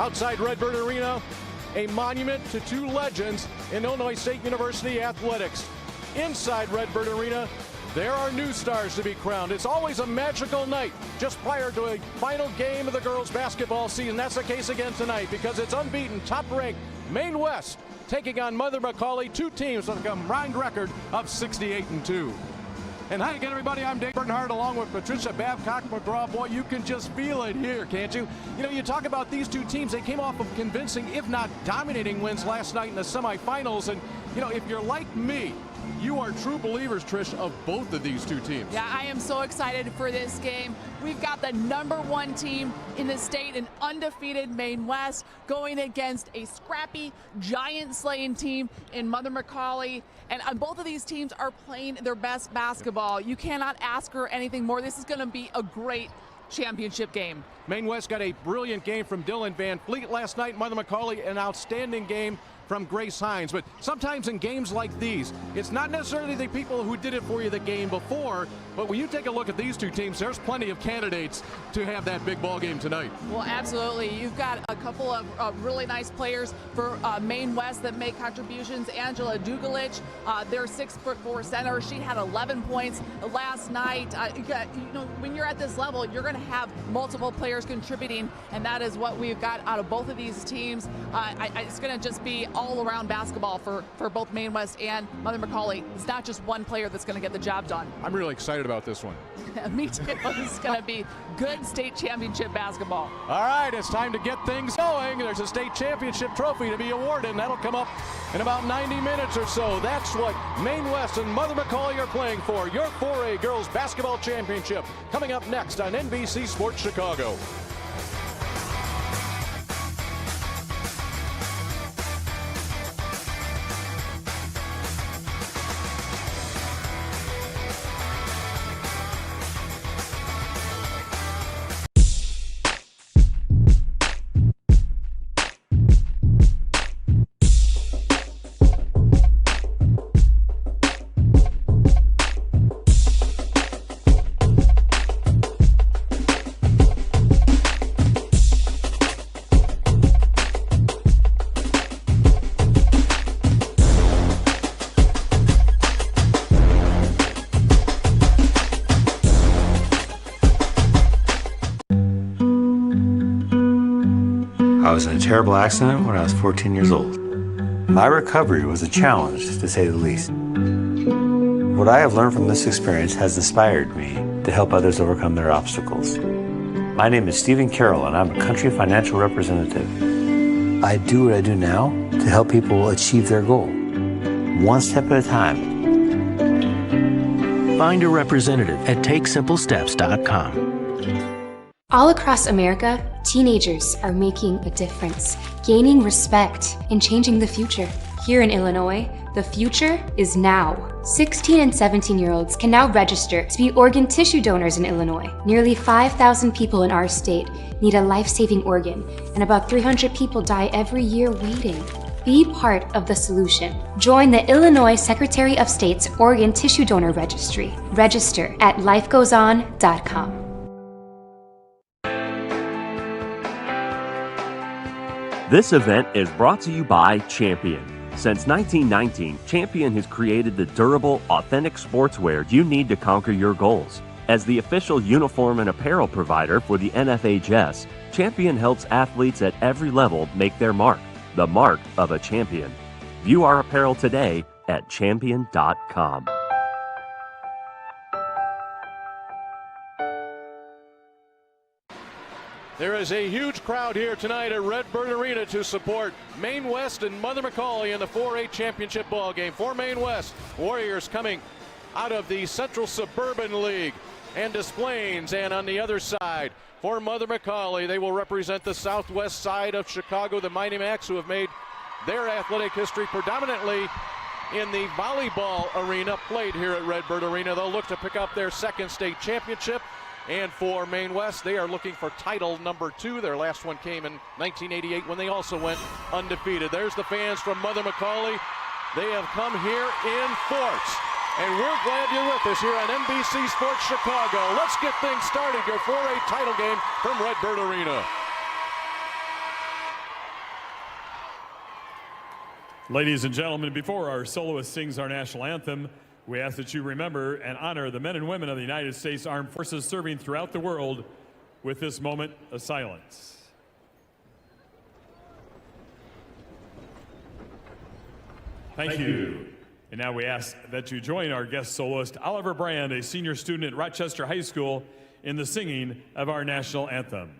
Outside Redbird Arena, a monument to two legends in Illinois State University athletics. Inside Redbird Arena, there are new stars to be crowned. It's always a magical night just prior to a final game of the girls' basketball season. That's the case again tonight because it's unbeaten, top-ranked Maine West taking on Mother McAuley, two teams with a combined record of 68-2. And hi again, everybody. I'm Dave Bernhardt along with Patricia Babcock-McGraw. Boy, you can just feel it here, can't you? You know, you talk about these two teams. They came off of convincing, if not dominating wins last night in the semifinals. And, you know, if you're like me, you are true believers, Trish, of both of these two teams. Yeah, I am so excited for this game. We've got the #1 team in the state, an undefeated Maine West, going against a scrappy, giant-slaying team in Mother McAuley. And both of these teams are playing their best basketball. You cannot ask for anything more. This is going to be a great championship game. Maine West got a brilliant game from Dylan Van Fleet last night. Mother McAuley, an outstanding game from Grace Hines. But sometimes in games like these, it's not necessarily the people who did it for you the game before, but when you take a look at these two teams, there's plenty of candidates to have that big ball game tonight. Well, absolutely. You've got a couple of really nice players for Maine West that make contributions. Angela Dugalich, their 6'4" center. She had 11 points last night. You know, when you're at this level, you're going to have multiple players contributing, and that is what we've got out of both of these teams. It's going to just be all-around basketball for both Maine West and Mother McAuley. It's not just one player that's going to get the job done. I'm really excited about this one. Me too. It's going to be good state championship basketball. All right, it's time to get things going. There's a state championship trophy to be awarded, and that'll come up in about 90 minutes or so. That's what Maine West and Mother McAuley are playing for. Your 4A Girls Basketball Championship coming up next on NBC Sports Chicago. I was in a terrible accident when I was 14 years old. My recovery was a challenge, to say the least. What I have learned from this experience has inspired me to help others overcome their obstacles. My name is Stephen Carroll, and I'm a country financial representative. I do what I do now to help people achieve their goal, one step at a time. Find a representative at TakeSimpleSteps.com. All across America, teenagers are making a difference, gaining respect, and changing the future. Here in Illinois, the future is now. 16 and 17-year-olds can now register to be organ tissue donors in Illinois. Nearly 5,000 people in our state need a life-saving organ, and about 300 people die every year waiting. Be part of the solution. Join the Illinois Secretary of State's Organ Tissue Donor Registry. Register at lifegoeson.com. This event is brought to you by Champion. Since 1919, Champion has created the durable, authentic sportswear you need to conquer your goals. As the official uniform and apparel provider for the NFHS, Champion helps athletes at every level make their mark, the mark of a champion. View our apparel today at champion.com. There is a huge crowd here tonight at Redbird Arena to support Maine West and Mother McAuley in the 4A championship ball game. For Maine West, Warriors coming out of the Central Suburban League and Des Plaines, and on the other side, for Mother McAuley, they will represent the southwest side of Chicago, the Mighty Macs, who have made their athletic history predominantly in the volleyball arena played here at Redbird Arena. They'll look to pick up their second state championship. And for Maine West, they are looking for title number 2. Their last one came in 1988 when they also went undefeated. There's the fans from Mother McAuley. They have come here in force. And we're glad you're with us here on NBC Sports Chicago. Let's get things started. Your 4A title game from Redbird Arena. Ladies and gentlemen, before our soloist sings our national anthem, we ask that you remember and honor the men and women of the United States Armed Forces serving throughout the world with this moment of silence. Thank you. And now we ask that you join our guest soloist, Oliver Brand, a senior student at Rochester High School, in the singing of our national anthem.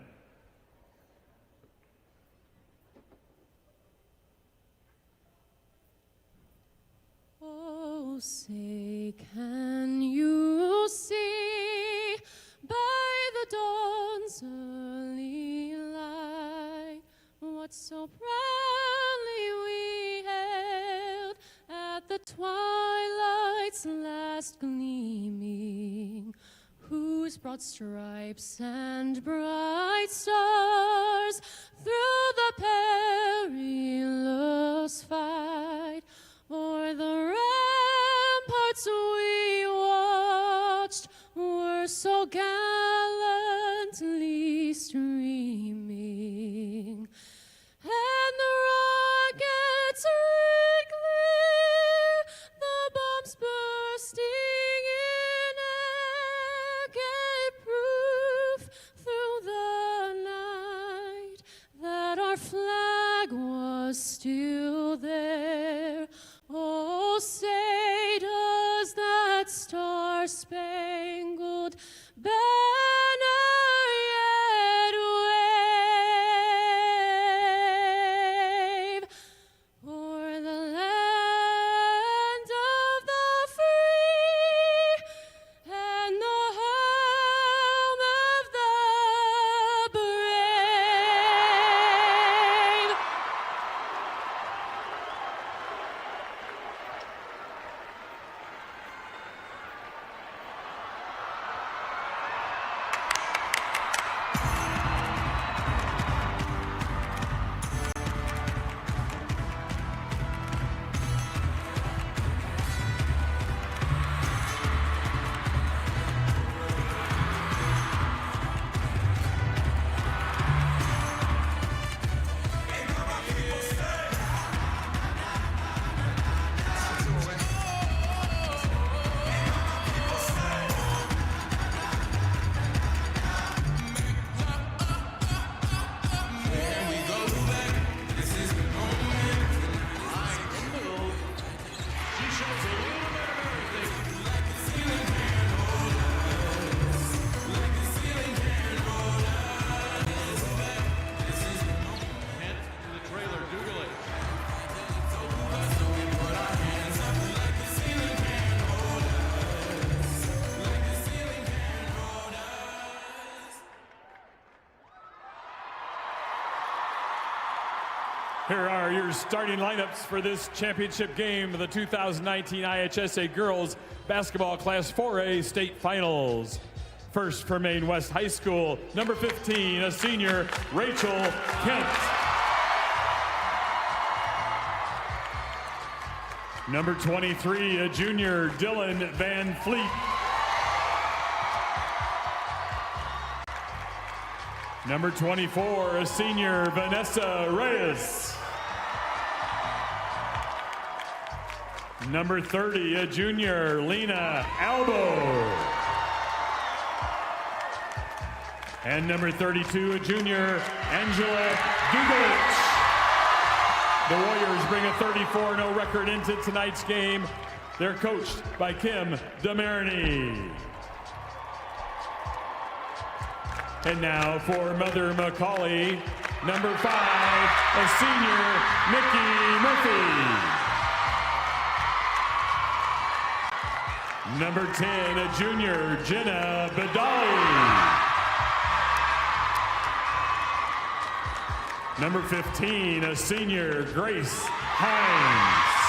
Say, can you see by the dawn's early light what so proudly we hailed at the twilight's last gleaming, whose broad stripes and bright stars through the perilous fight o'er the ramparts we watched were so gallantly streaming, and the rockets red clear, the bombs bursting in air gave proof through the night that our flag was still there. Oh, say does that star-spangled banner yet wave o'er the land of the free and the home of the brave? Here are your starting lineups for this championship game of the 2019 IHSA Girls Basketball Class 4A State Finals. First for Maine West High School, number 15, a senior, Rachel Kent. Number 23, a junior, Dylan Van Fleet. Number 24, a senior, Vanessa Reyes. Number 30, a junior, Lena Albo. And number 32, a junior, Angela Dugalich. The Warriors bring a 34-0 record into tonight's game. They're coached by Kim DeMarini. And now for Mother McAuley, number 5, a senior, Nikki Murphy. Number 10, a junior, Jenna Badali. Number 15, a senior, Grace Hines.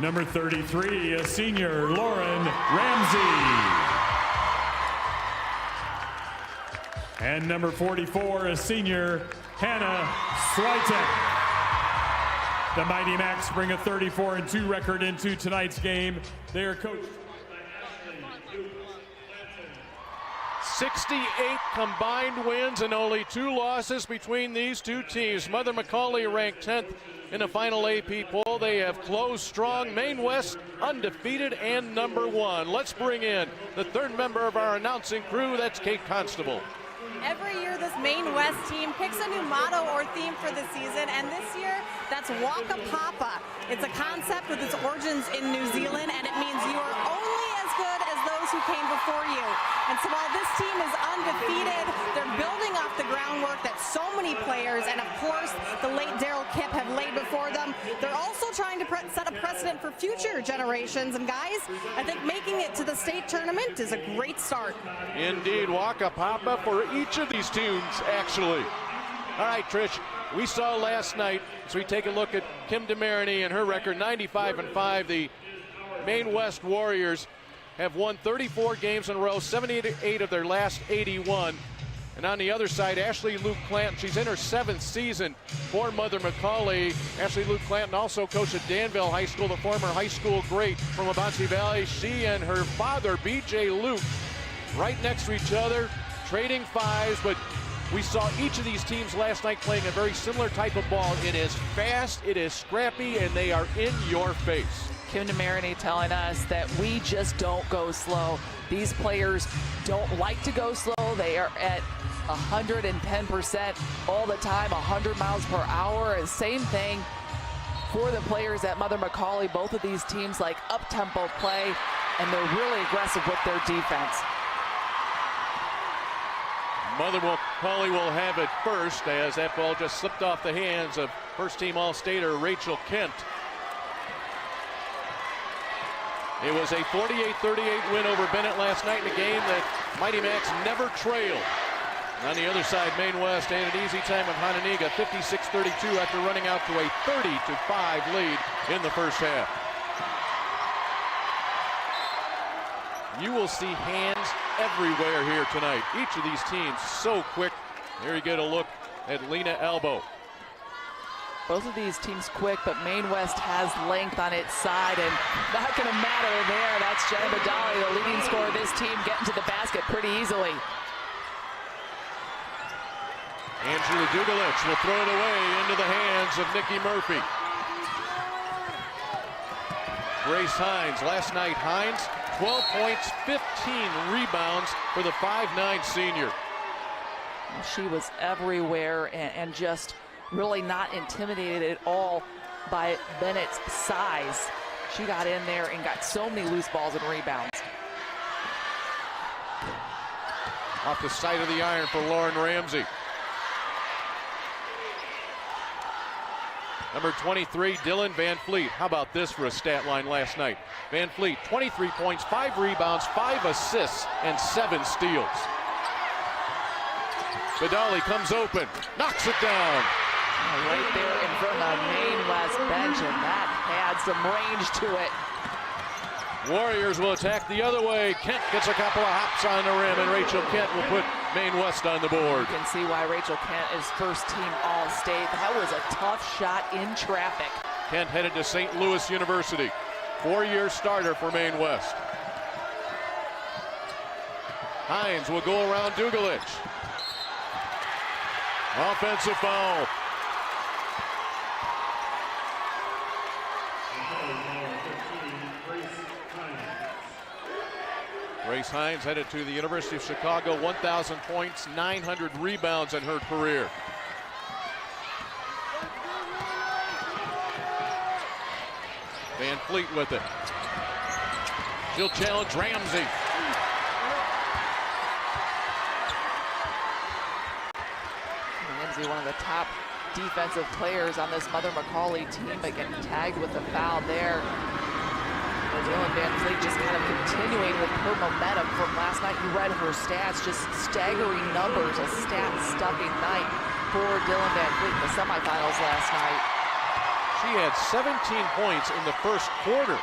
Number 33, a senior, Lauren Ramsey. And number 44, a senior, Hannah Switek. The Mighty Macs bring a 34-2 record into tonight's game. They are coached by Ashley Duke Lanson. 68 combined wins and only 2 losses between these two teams. Mother McAuley ranked 10th in the final AP poll. They have closed strong. Maine West undefeated and #1. Let's bring in the third member of our announcing crew. That's Kate Constable. Every year this Maine West team picks a new motto or theme for the season, and this year that's Waka Papa. It's a concept with its origins in New Zealand, and it means you are only as good as those who came before you. And so while this team is undefeated, they're building off the groundwork that so many players and of course the late Daryl Kipp have laid before them. They're also trying to set a precedent for future generations, and guys, I think making it to the state tournament is a great start. Indeed, Waka Papa for each of these teams, actually. All right, Trish, we saw last night, as we take a look at Kim DeMarini and her record, 95-5. The Maine West Warriors have won 34 games in a row, 78 of their last 81. And on the other side, Ashley Luke Clanton, she's in her 7th season for Mother McAuley. Ashley Luke Clanton also coached at Danville High School, the former high school great from Wabansie Valley. She and her father, BJ Luke, right next to each other, trading fives, but we saw each of these teams last night playing a very similar type of ball. It is fast, it is scrappy, and they are in your face. Kim DeMarini telling us that we just don't go slow. These players don't like to go slow. They are at 110% all the time, 100 miles per hour. And same thing for the players at Mother McAuley. Both of these teams like up-tempo play, and they're really aggressive with their defense. Mother McAuley will have it first as that ball just slipped off the hands of first-team All-Stater Rachel Kent. It was a 48-38 win over Bennett last night in a game that Mighty Macs never trailed. On the other side, Maine West had an easy time of Hononegah, 56-32 after running out to a 30-5 lead in the first half. You will see hands everywhere here tonight. Each of these teams so quick. Here you get a look at Lena Elbow. Both of these teams quick, but Maine West has length on its side, and not going to matter there. That's Jenna Badali, the leading scorer of this team, getting to the basket pretty easily. Angela Dugalich will throw it away into the hands of Nikki Murphy. Grace Hines, last night Hines, 12 points, 15 rebounds for the 5'9" senior. She was everywhere and just really not intimidated at all by Bennett's size. She got in there and got so many loose balls and rebounds. Off the side of the iron for Lauren Ramsey. Number 23, Dylan Van Fleet. How about this for a stat line last night? Van Fleet, 23 points, 5 rebounds, 5 assists, and 7 steals. Badali comes open, knocks it down. Right there in front of the Maine West bench, and that had some range to it. Warriors will attack the other way. Kent gets a couple of hops on the rim, and Rachel Kent will put Maine West on the board. You can see why Rachel Kent is first-team All-State. That was a tough shot in traffic. Kent headed to St. Louis University. 4-year starter for Maine West. Hines will go around Dugalich. Offensive foul. Grace Hines headed to the University of Chicago, 1,000 points, 900 rebounds in her career. Van Fleet with it. She'll challenge Ramsey. Ramsey, one of the top defensive players on this Mother McAuley team, but getting tagged with a foul there. Dylan Van Fleet just kind of continuing with her momentum from last night. You read her stats, just staggering numbers, a stat-stuffing night for Dylan Van Fleet in the semifinals last night. She had 17 points in the first quarter.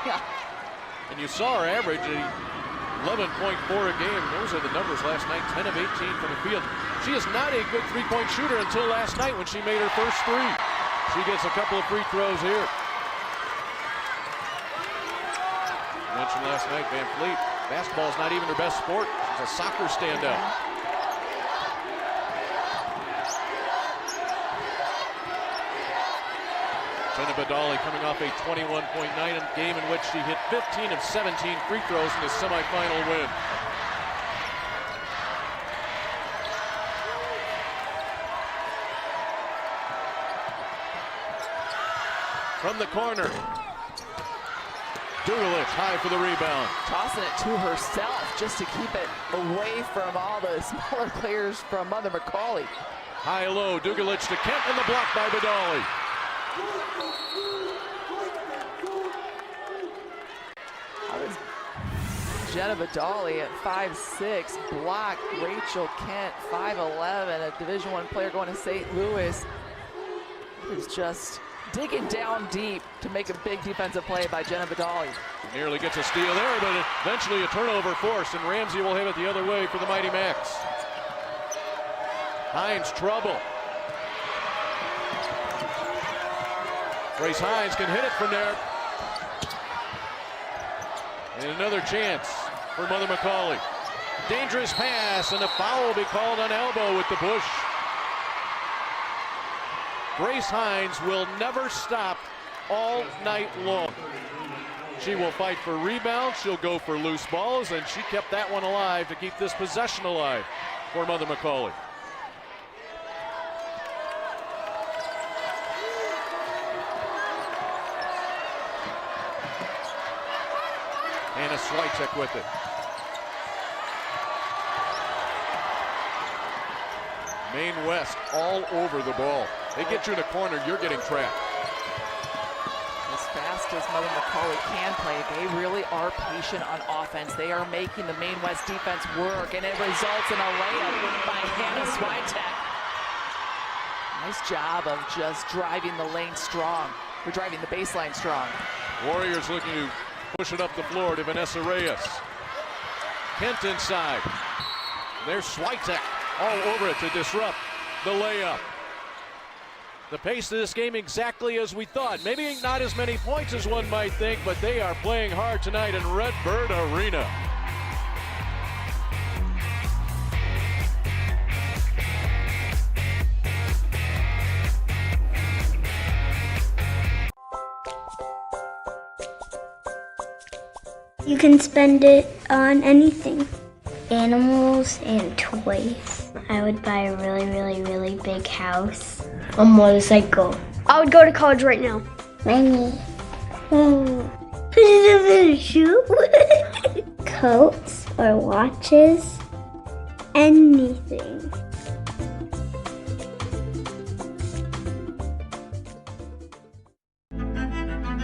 Yeah. And you saw her average at 11.4 a game. Those are the numbers last night, 10 of 18 from the field. She is not a good three-point shooter until last night when she made her first three. She gets a couple of free throws here. Mentioned last night, Van Fleet, basketball is not even her best sport. She's a soccer standout. Jenna Badali coming off a 21.9 game in which she hit 15 of 17 free throws in the semifinal win. From the corner, Dugalich high for the rebound. Tossing it to herself just to keep it away from all the smaller players from Mother McAuley. High-low, Dugalich to Kent and the block by Badali. How does Jenna Badali at 5'6" block Rachel Kent, 5'11", a Division I player going to St. Louis, is just digging down deep to make a big defensive play by Jenna Badali. Nearly gets a steal there, but eventually a turnover forced, and Ramsey will have it the other way for the Mighty Macs. Hines trouble. Grace Hines can hit it from there. And another chance for Mother McAuley. Dangerous pass, and a foul will be called on elbow with the push. Grace Hines will never stop all night long. She will fight for rebounds, she'll go for loose balls, and she kept that one alive to keep this possession alive for Mother McAuley. Anna Switek with it. Maine West all over the ball. They get you in a corner, you're getting trapped. As fast as Mother McAuley can play, they really are patient on offense. They are making the Maine West defense work, and it results in a layup by Hannah Switek. Nice job of just driving the lane strong, or driving the baseline strong. Warriors looking to push it up the floor to Vanessa Reyes. Kent inside. There's Switek all over it to disrupt the layup. The pace of this game exactly as we thought. Maybe not as many points as one might think, but they are playing hard tonight in Redbird Arena. You can spend it on anything. Animals and toys. I would buy a really, really, really big house. A motorcycle. I would go to college right now. Money. Shoe. Coats or watches. Anything.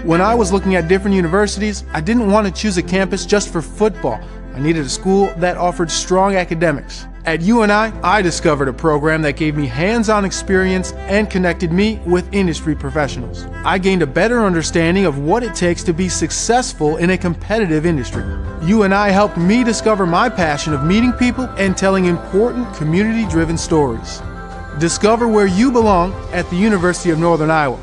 When I was looking at different universities, I didn't want to choose a campus just for football. I needed a school that offered strong academics. At UNI, I discovered a program that gave me hands-on experience and connected me with industry professionals. I gained a better understanding of what it takes to be successful in a competitive industry. UNI helped me discover my passion of meeting people and telling important community-driven stories. Discover where you belong at the University of Northern Iowa.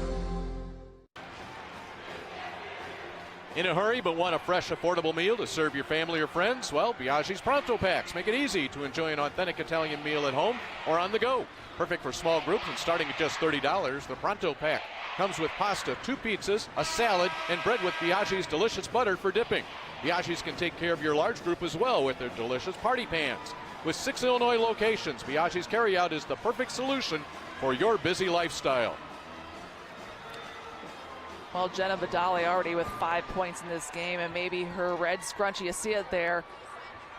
In a hurry but want a fresh, affordable meal to serve your family or friends? Well, Biaggi's Pronto Packs make it easy to enjoy an authentic Italian meal at home or on the go. Perfect for small groups and starting at just $30. The Pronto Pack comes with pasta, 2 pizzas, a salad, and bread with Biaggi's delicious butter for dipping. Biaggi's can take care of your large group as well with their delicious party pans. With 6 Illinois locations, Biaggi's carryout is the perfect solution for your busy lifestyle. Well, Jenna Badali already with 5 points in this game, and maybe her red scrunchie, you see it there.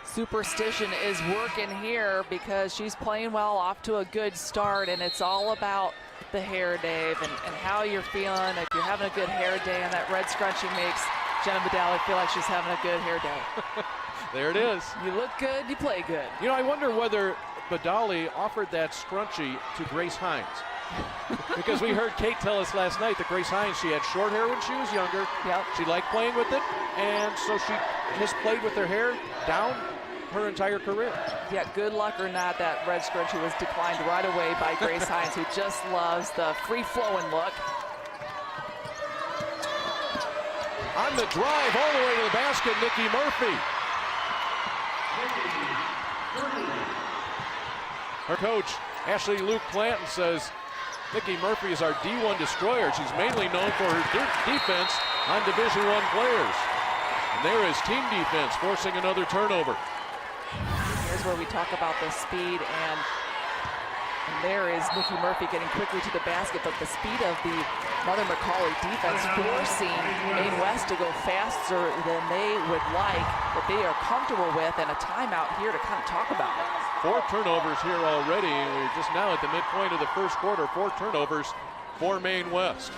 Superstition is working here because she's playing well, off to a good start, and it's all about the hair, Dave, and how you're feeling. If you're having a good hair day, and that red scrunchie makes Jenna Badali feel like she's having a good hair day. There it is. You look good, you play good. You know, I wonder whether Badali offered that scrunchie to Grace Hines. Because we heard Kate tell us last night that Grace Hines, she had short hair when she was younger. Yep. She liked playing with it, and so she just played with her hair down her entire career. Yeah, good luck or not, that red scrunchie was declined right away by Grace Hines, who just loves the free-flowing look. On the drive all the way to the basket, Nikki Murphy. Her coach, Ashley Luke Clanton, says Nikki Murphy is our D1 destroyer. She's mainly known for her defense on Division I players. And there is team defense forcing another turnover. Here's where we talk about the speed, and there is Nikki Murphy getting quickly to the basket, but the speed of the Mother McAuley defense forcing Maine West to go faster than they would like, but they are comfortable with, and a timeout here to kind of talk about it. 4 turnovers here already. We're just now at the midpoint of the first quarter. 4 turnovers for Maine West.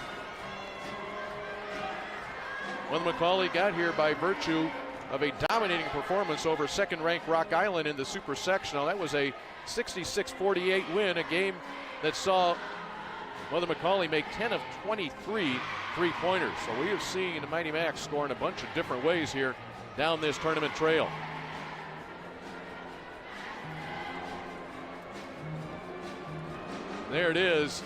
Mother McAuley got here by virtue of a dominating performance over second-ranked Rock Island in the Super Sectional. That was a 66-48 win, a game that saw Mother McAuley make 10 of 23 three-pointers. So we have seen the Mighty Macs score in a bunch of different ways here down this tournament trail. There it is.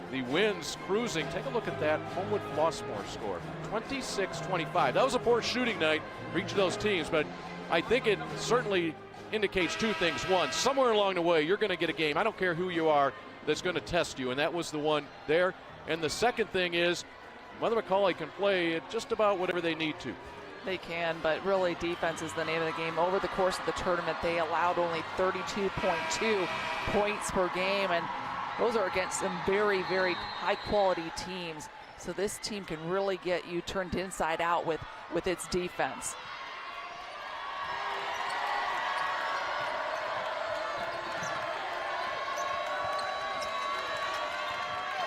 The Winds cruising. Take a look at that Homewood Flossmoor score, 26-25. That was a poor shooting night for each of those teams, but I think it certainly indicates 2 things. One, somewhere along the way, you're going to get a game, I don't care who you are, that's going to test you, and that was the one there. And the second thing is, Mother McAuley can play at just about whatever they need to. They can, but really defense is the name of the game. Over the course of the tournament, they allowed only 32.2 points per game, and those are against some very, very high-quality teams. So this team can really get you turned inside out with its defense.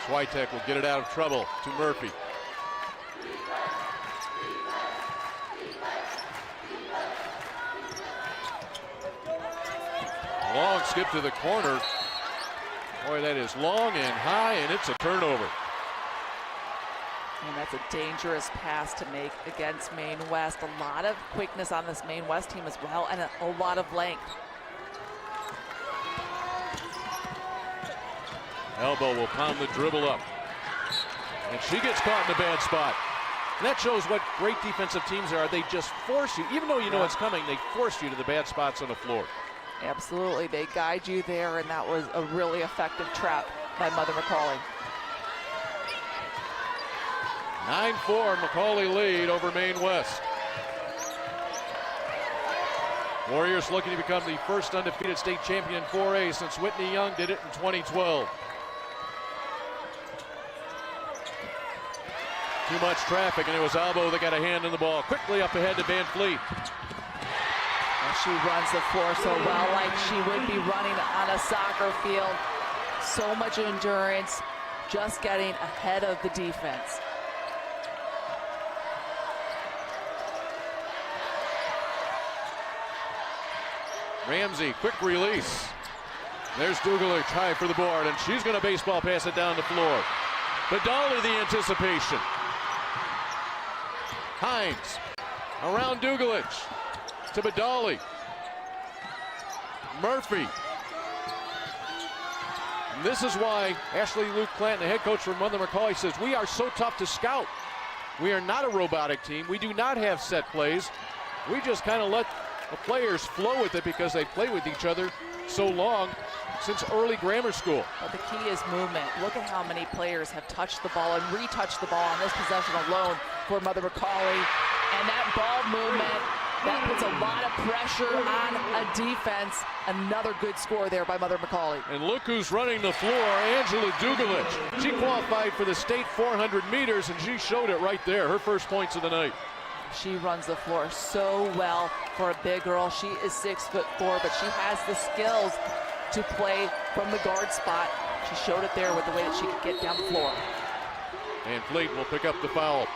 Switek will get it out of trouble to Murphy. Long skip to the corner. Boy, that is long and high, and it's a turnover. And that's a dangerous pass to make against Maine West. A lot of quickness on this Maine West team as well, and a lot of length. Elbow will pound the dribble up. And she gets caught in a bad spot. And that shows what great defensive teams are. They just force you, even though you know it's coming, they force you to the bad spots on the floor. Absolutely, they guide you there, and that was a really effective trap by Mother McAuley. 9-4 McAuley lead over Maine West. Warriors looking to become the first undefeated state champion 4A since Whitney Young did it in 2012. Too much traffic, and it was Albo that got a hand on the ball. Quickly up ahead to Van Fleet. And she runs the floor so well, like she would be running on a soccer field. So much endurance, just getting ahead of the defense. Ramsey, quick release. There's Dugalich high for the board, and she's going to baseball pass it down the floor. Badali, the anticipation. Hines around Dugalich to Badali. Murphy. And this is why Ashley Luke Clanton, the head coach for Mother McAuley, says we are so tough to scout. We are not a robotic team. We do not have set plays. We just kind of let the players flow with it because they play with each other so long since early grammar school. But the key is movement. Look at how many players have touched the ball and retouched the ball on this possession alone for Mother McAuley. And that ball movement, that puts a lot of pressure on a defense. Another good score there by Mother McAuley. And look who's running the floor, Angela Dugalich. She qualified for the state 400 meters, and she showed it right there, her first points of the night. She runs the floor so well for a big girl. She is 6'4", but she has the skills to play from the guard spot. She showed it there with the way that she could get down the floor. And Fleet will pick up the foul.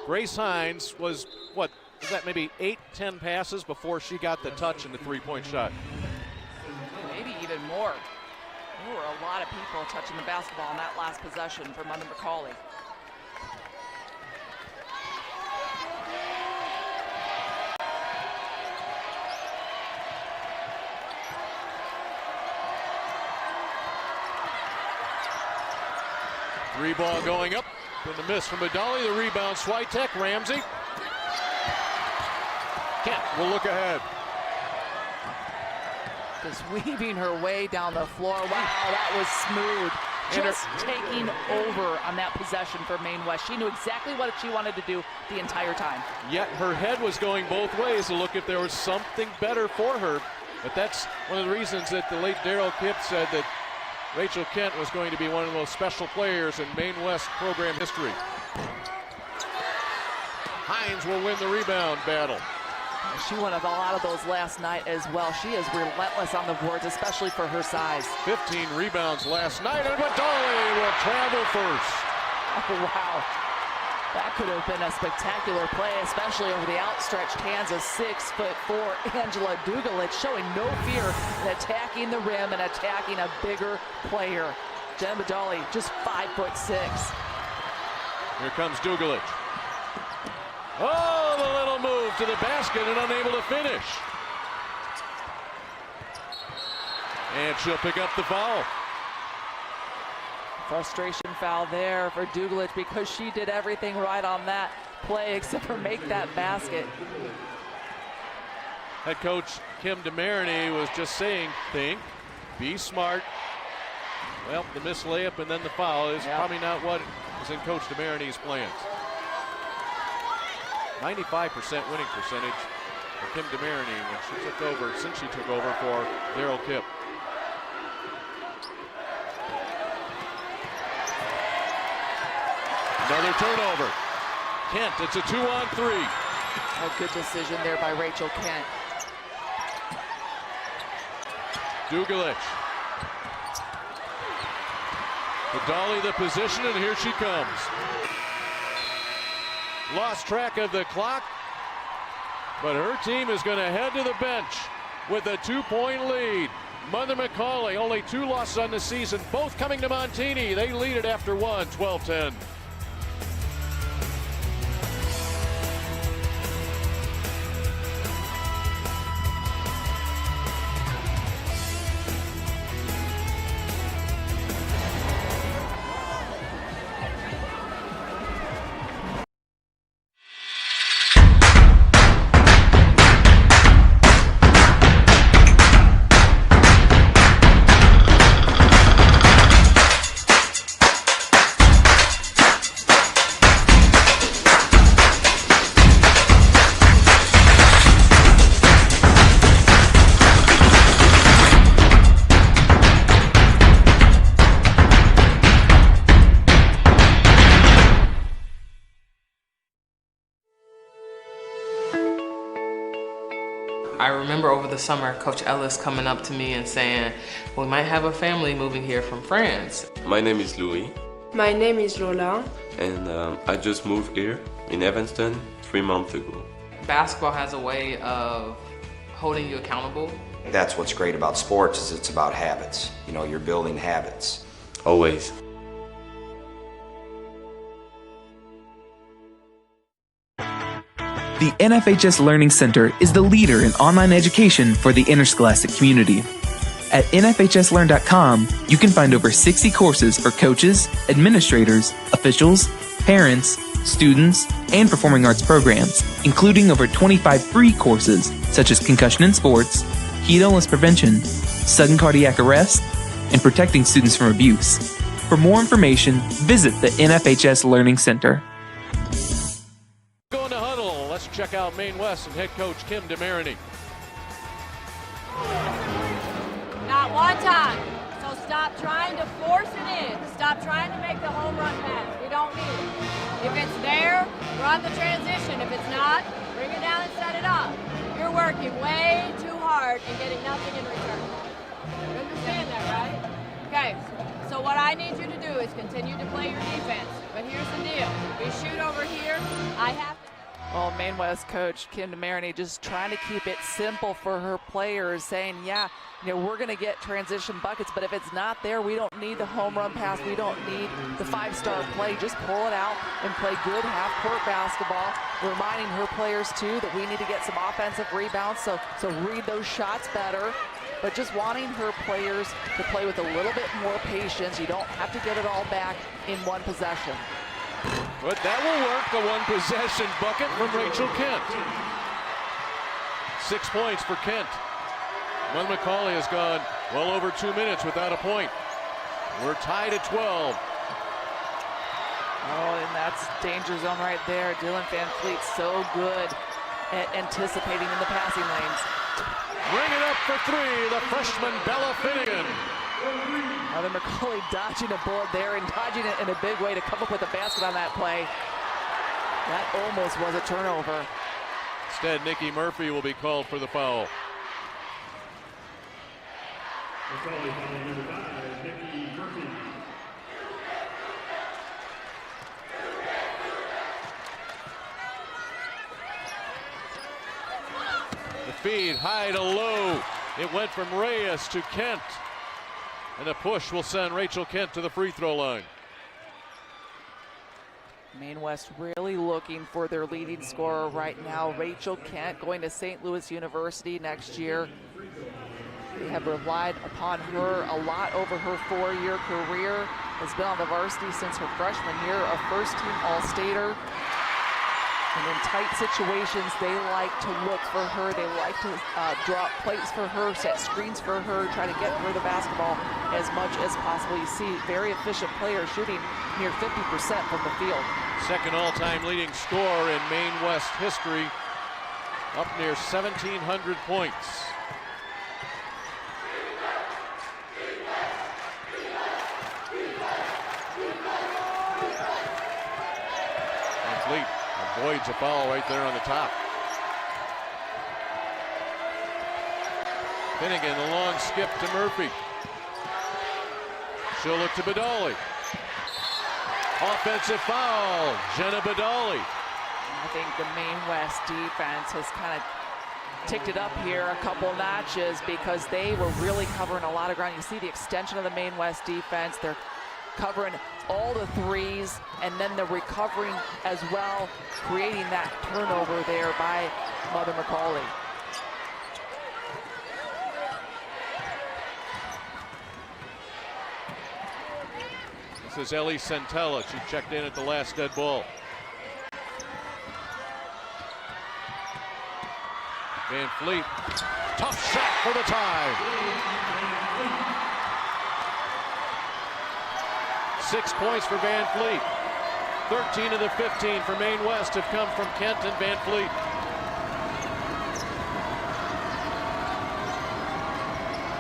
Grace Hines was, what, is that maybe 8-10 passes before she got the touch in the three-point shot? Maybe even more. There were a lot of people touching the basketball on that last possession for Mother McAuley. Three ball going up, and the miss from McAuley. The rebound, Switek, Ramsey. Kent will look ahead. Just weaving her way down the floor. Wow, that was smooth. Just taking over on that possession for Maine West. She knew exactly what she wanted to do the entire time. Yet her head was going both ways to look if there was something better for her. But that's one of the reasons that the late Daryl Kipp said that Rachel Kent was going to be one of the most special players in Maine West program history. Hines will win the rebound battle. She won a lot of those last night as well. She is relentless on the boards, especially for her size. 15 rebounds last night, and McAuley will travel first. Oh, wow. That could have been a spectacular play, especially over the outstretched hands of 6'4" Angela Dugalich, showing no fear in attacking the rim and attacking a bigger player. Jen McAuley, just 5'6". Here comes Dugalich. Oh, the little move to the basket and unable to finish. And she'll pick up the foul. Frustration foul there for Dugalich because she did everything right on that play except for make that basket. Head coach Kim DeMarini was just saying, think, be smart. Well, the missed layup and then the foul is probably not what is in Coach DeMarini's plans. 95% winning percentage for Kim DeMarini since she took over for Daryl Kipp. Another turnover. Kent, it's a 2-on-3. A good decision there by Rachel Kent. Dugalich. McAuley the position, and here she comes. Lost track of the clock, but her team is going to head to the bench with a 2-point lead. Mother McAuley, only 2 losses on the season, both coming to Montini. They lead it after one, 12-10. I remember over the summer, Coach Ellis coming up to me and saying, we might have a family moving here from France. My name is Louis. My name is Lola. And I just moved here in Evanston 3 months ago. Basketball has a way of holding you accountable. That's what's great about sports, is it's about habits. You know, you're building habits. Always. The NFHS Learning Center is the leader in online education for the interscholastic community. At nfhslearn.com, you can find over 60 courses for coaches, administrators, officials, parents, students, and performing arts programs, including over 25 free courses such as concussion in sports, heat illness prevention, sudden cardiac arrest, and protecting students from abuse. For more information, visit the NFHS Learning Center. Going to huddle. Let's check out Maine West and head coach Kim DeMarini. Not one time. So stop trying to force it in. Stop trying to make the home run pass. We don't need it. If it's there, run the transition. If it's not, bring it down and set it up. You're working way too hard and getting nothing in return. You understand that, right? Okay, so what I need you to do is continue to play your defense. But here's the deal. We shoot over here, I have to... Well, Maine West coach Kim DeMarini just trying to keep it simple for her players, saying, yeah, you know, we're going to get transition buckets, but if it's not there, we don't need the home run pass. We don't need the five-star play. Just pull it out and play good half-court basketball, reminding her players, too, that we need to get some offensive rebounds, so read those shots better. But just wanting her players to play with a little bit more patience. You don't have to get it all back in one possession. But that will work. The one possession bucket from Rachel Kent. 6 points for Kent. Mother McAuley has gone well over 2 minutes without a point. We're tied at 12. Oh, and that's danger zone right there. Dylan Van Fleet so good at anticipating in the passing lanes. Bring it up for three, the freshman Bella Finnegan. Mother McAuley dodging a bullet there and dodging it in a big way to come up with a basket on that play. That almost was a turnover. Instead, Nikki Murphy will be called for the foul. The feed high to low. It went from Reyes to Kent. And a push will send Rachel Kent to the free throw line. Maine West really looking for their leading scorer right now. Rachel Kent going to St. Louis University next year. They have relied upon her a lot over her 4-year career. Has been on the varsity since her freshman year, a first-team All-Stater. And in tight situations, they like to look for her. They like to draw plays for her, set screens for her, try to get her the basketball as much as possible. You see very efficient players shooting near 50% from the field. Second all-time leading scorer in Maine West history, up near 1,700 points. Van Fleet avoids a foul right there on the top. Finnegan, the long skip to Murphy. She'll look to Badali. Offensive foul, Jenna Badali. I think the Maine West defense has kind of ticked it up here a couple notches because they were really covering a lot of ground. You see the extension of the Maine West defense. They're covering all the threes, and then they're recovering as well, creating that turnover there by Mother McAuley. This is Ellie Centella. She checked in at the last dead ball. Van Fleet, tough shot for the tie. 6 points for Van Fleet. 13 of the 15 for Maine West have come from Kent and Van Fleet.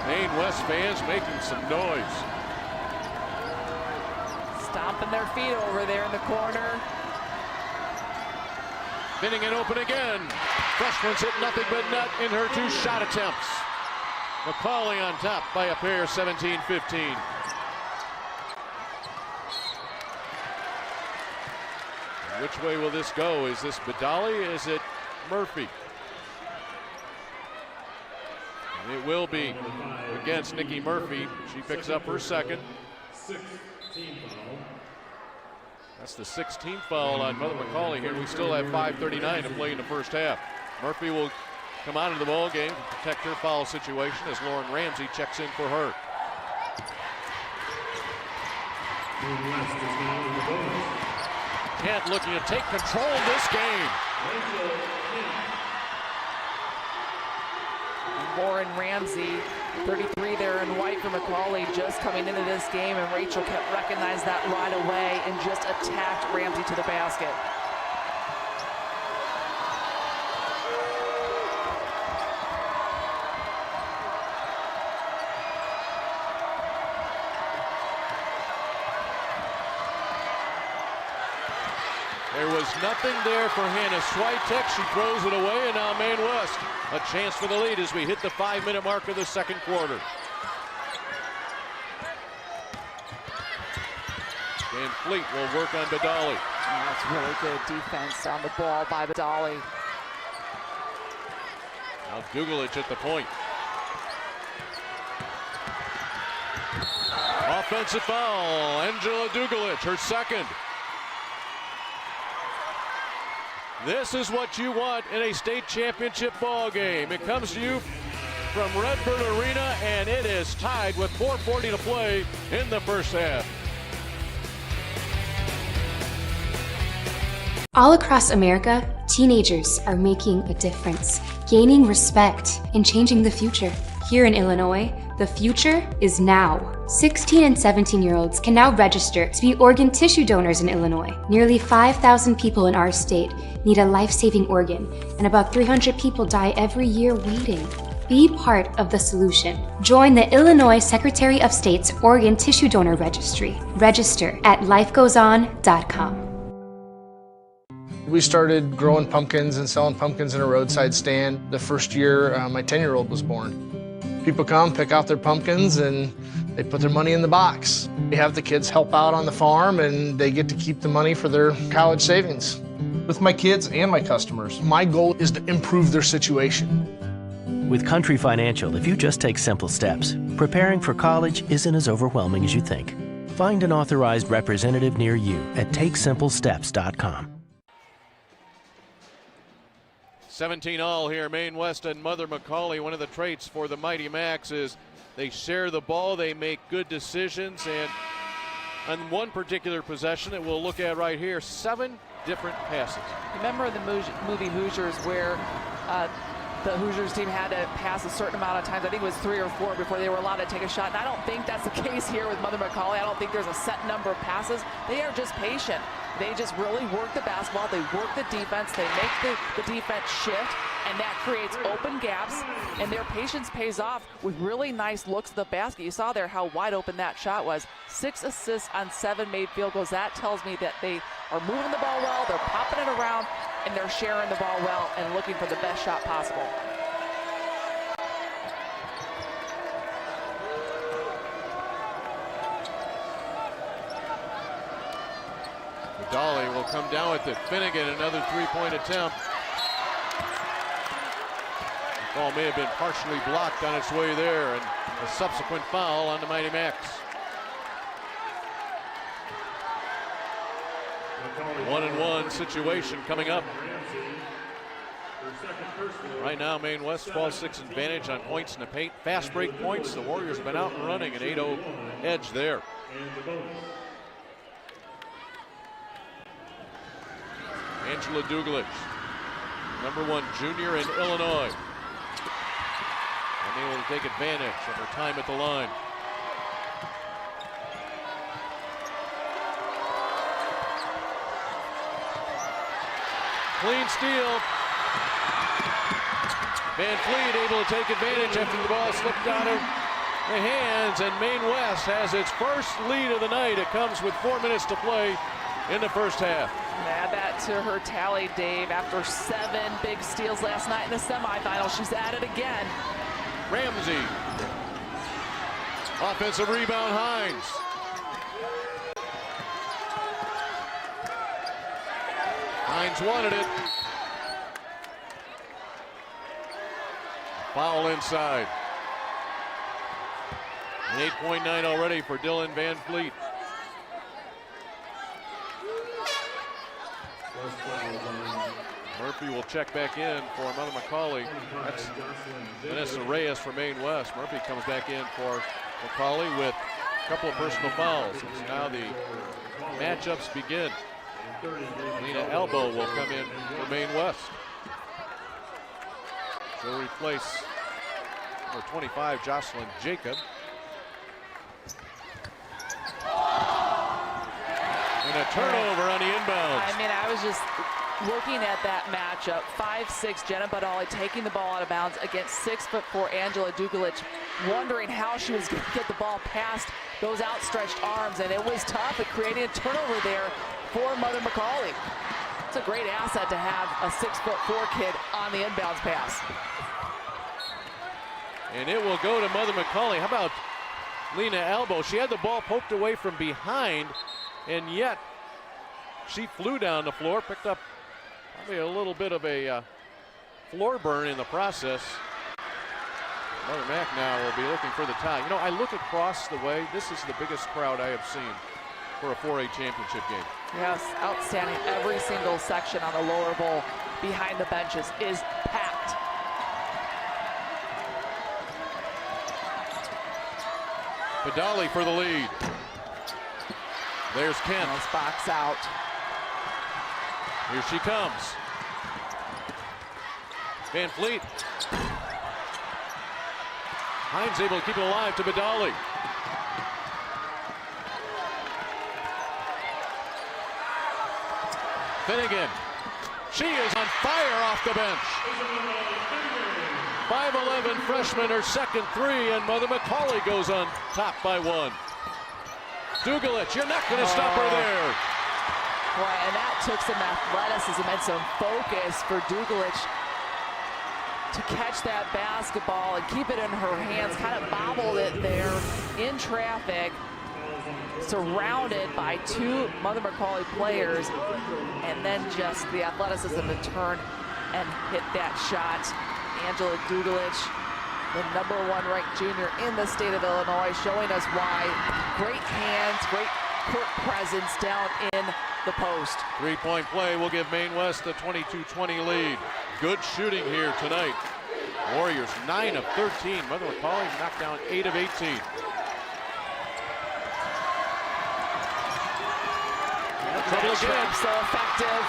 Maine West fans making some noise. Stomping their feet over there in the corner. Finnegan open again. Freshman's hit nothing but net in her 2 shot attempts. McAuley on top by a pair, 17-15. Which way will this go? Is this Badali? Is it Murphy? And it will be against Nikki Murphy. She picks up her second. That's the 16th foul on Mother McAuley here. We still have 5:39 to play in the first half. Murphy will come out of the ball game to protect her foul situation as Lauren Ramsey checks in for her. Kent looking to take control of this game. Lauren Ramsey, 33 there in white for McAuley, just coming into this game, and Rachel kept recognized that right away and just attacked Ramsey to the basket. There was nothing there for Hannah Switek. She throws it away, and now Maine West a chance for the lead as we hit the 5-minute mark of the second quarter. Van Fleet will work on Badali. That's really good defense on the ball by Badali. Now Dugalich at the point. Offensive foul, Angela Dugalich, her second. This is what you want in a state championship ball game. It comes to you from Redbird Arena, and it is tied with 4:40 to play in the first half. All across America, teenagers are making a difference, gaining respect, and changing the future. Here in Illinois, the future is now. 16 and 17-year-olds can now register to be organ tissue donors in Illinois. Nearly 5,000 people in our state need a life-saving organ, and about 300 people die every year waiting. Be part of the solution. Join the Illinois Secretary of State's Organ Tissue Donor Registry. Register at lifegoeson.com. We started growing pumpkins and selling pumpkins in a roadside stand the first year my 10-year-old was born. People come, pick out their pumpkins, and they put their money in the box. We have the kids help out on the farm, and they get to keep the money for their college savings. With my kids and my customers, my goal is to improve their situation. With Country Financial, if you just take simple steps, preparing for college isn't as overwhelming as you think. Find an authorized representative near you at takesimplesteps.com. 17-all here, Maine West and Mother McAuley. One of the traits for the Mighty Macs is they share the ball, they make good decisions, and on one particular possession that we'll look at right here, 7 different passes. Remember the movie Hoosiers where the Hoosiers team had to pass a certain amount of times. I think it was 3 or 4 before they were allowed to take a shot. And I don't think that's the case here with Mother McAuley. I don't think there's a set number of passes. They are just patient. They just really work the basketball. They work the defense. They make the defense shift, and that creates open gaps, and their patience pays off with really nice looks at the basket. You saw there how wide open that shot was. 6 assists on 7 made field goals. That tells me that they are moving the ball well, they're popping it around, and they're sharing the ball well and looking for the best shot possible. Dolly will come down with it. Finnegan, another three-point attempt. The ball may have been partially blocked on its way there, and a subsequent foul on the Mighty Macs. 1-and-1 situation coming up. Right now, Maine West falls 6 advantage on points in the paint. Fast break points. The Warriors have been out and running, an 8-0 edge there. Angela Dugalich, #1 junior in Illinois. Unable to take advantage of her time at the line. Clean steal. Van Fleet able to take advantage after the ball slipped out of the hands, and Maine West has its first lead of the night. It comes with 4 minutes to play in the first half. Add that to her tally, Dave. After 7 big steals last night in the semifinals, she's at it again. Ramsey. Offensive rebound, Hines. Hines wanted it. Foul inside. An 8-point night already for Dylan Van Fleet. Murphy will check back in for Mother McAuley. That's Vanessa Reyes for Maine West. Murphy comes back in for McAuley with a couple of personal fouls. As now the matchups begin. Lena Elbow will come in for Maine West. She'll replace number 25, Jocelyn Jacob. And a turnover on the inbounds. I mean, I was just looking at that matchup. 5'6" Jenna Badali taking the ball out of bounds against 6'4" Angela Dugalich, wondering how she was going to get the ball past those outstretched arms, and it was tough at creating a turnover there for Mother McAuley. It's a great asset to have a 6'4" kid on the inbounds pass. And it will go to Mother McAuley. How about Lena Elbow? She had the ball poked away from behind, and yet she flew down the floor, picked up probably a little bit of a floor burn in the process. Mother Mac now will be looking for the tie. You know, I look across the way. This is the biggest crowd I have seen for a 4A championship game. Yes, outstanding. Every single section on the lower bowl behind the benches is packed. Badali for the lead. There's Kent. Nice box out. Here she comes. Van Fleet. Hines able to keep it alive to McAuley. Finnegan. She is on fire off the bench. 5'11" freshman, her second three, and Mother McAuley goes on top by one. Dugalich, you're not going to stop her there. Boy, and that took some athleticism and some focus for Dugalich to catch that basketball and keep it in her hands, kind of bobbled it there in traffic, surrounded by two Mother McAuley players, and then just the athleticism to turn and hit that shot. Angela Dugalich, the #1 ranked junior in the state of Illinois, showing us why. Great hands, great court presence down in the post. 3-point play will give Maine West the 22-20 lead. Good shooting here tonight. Warriors 9 of 13. Mother McAuley knocked down 8 of 18. Trouble again. So effective.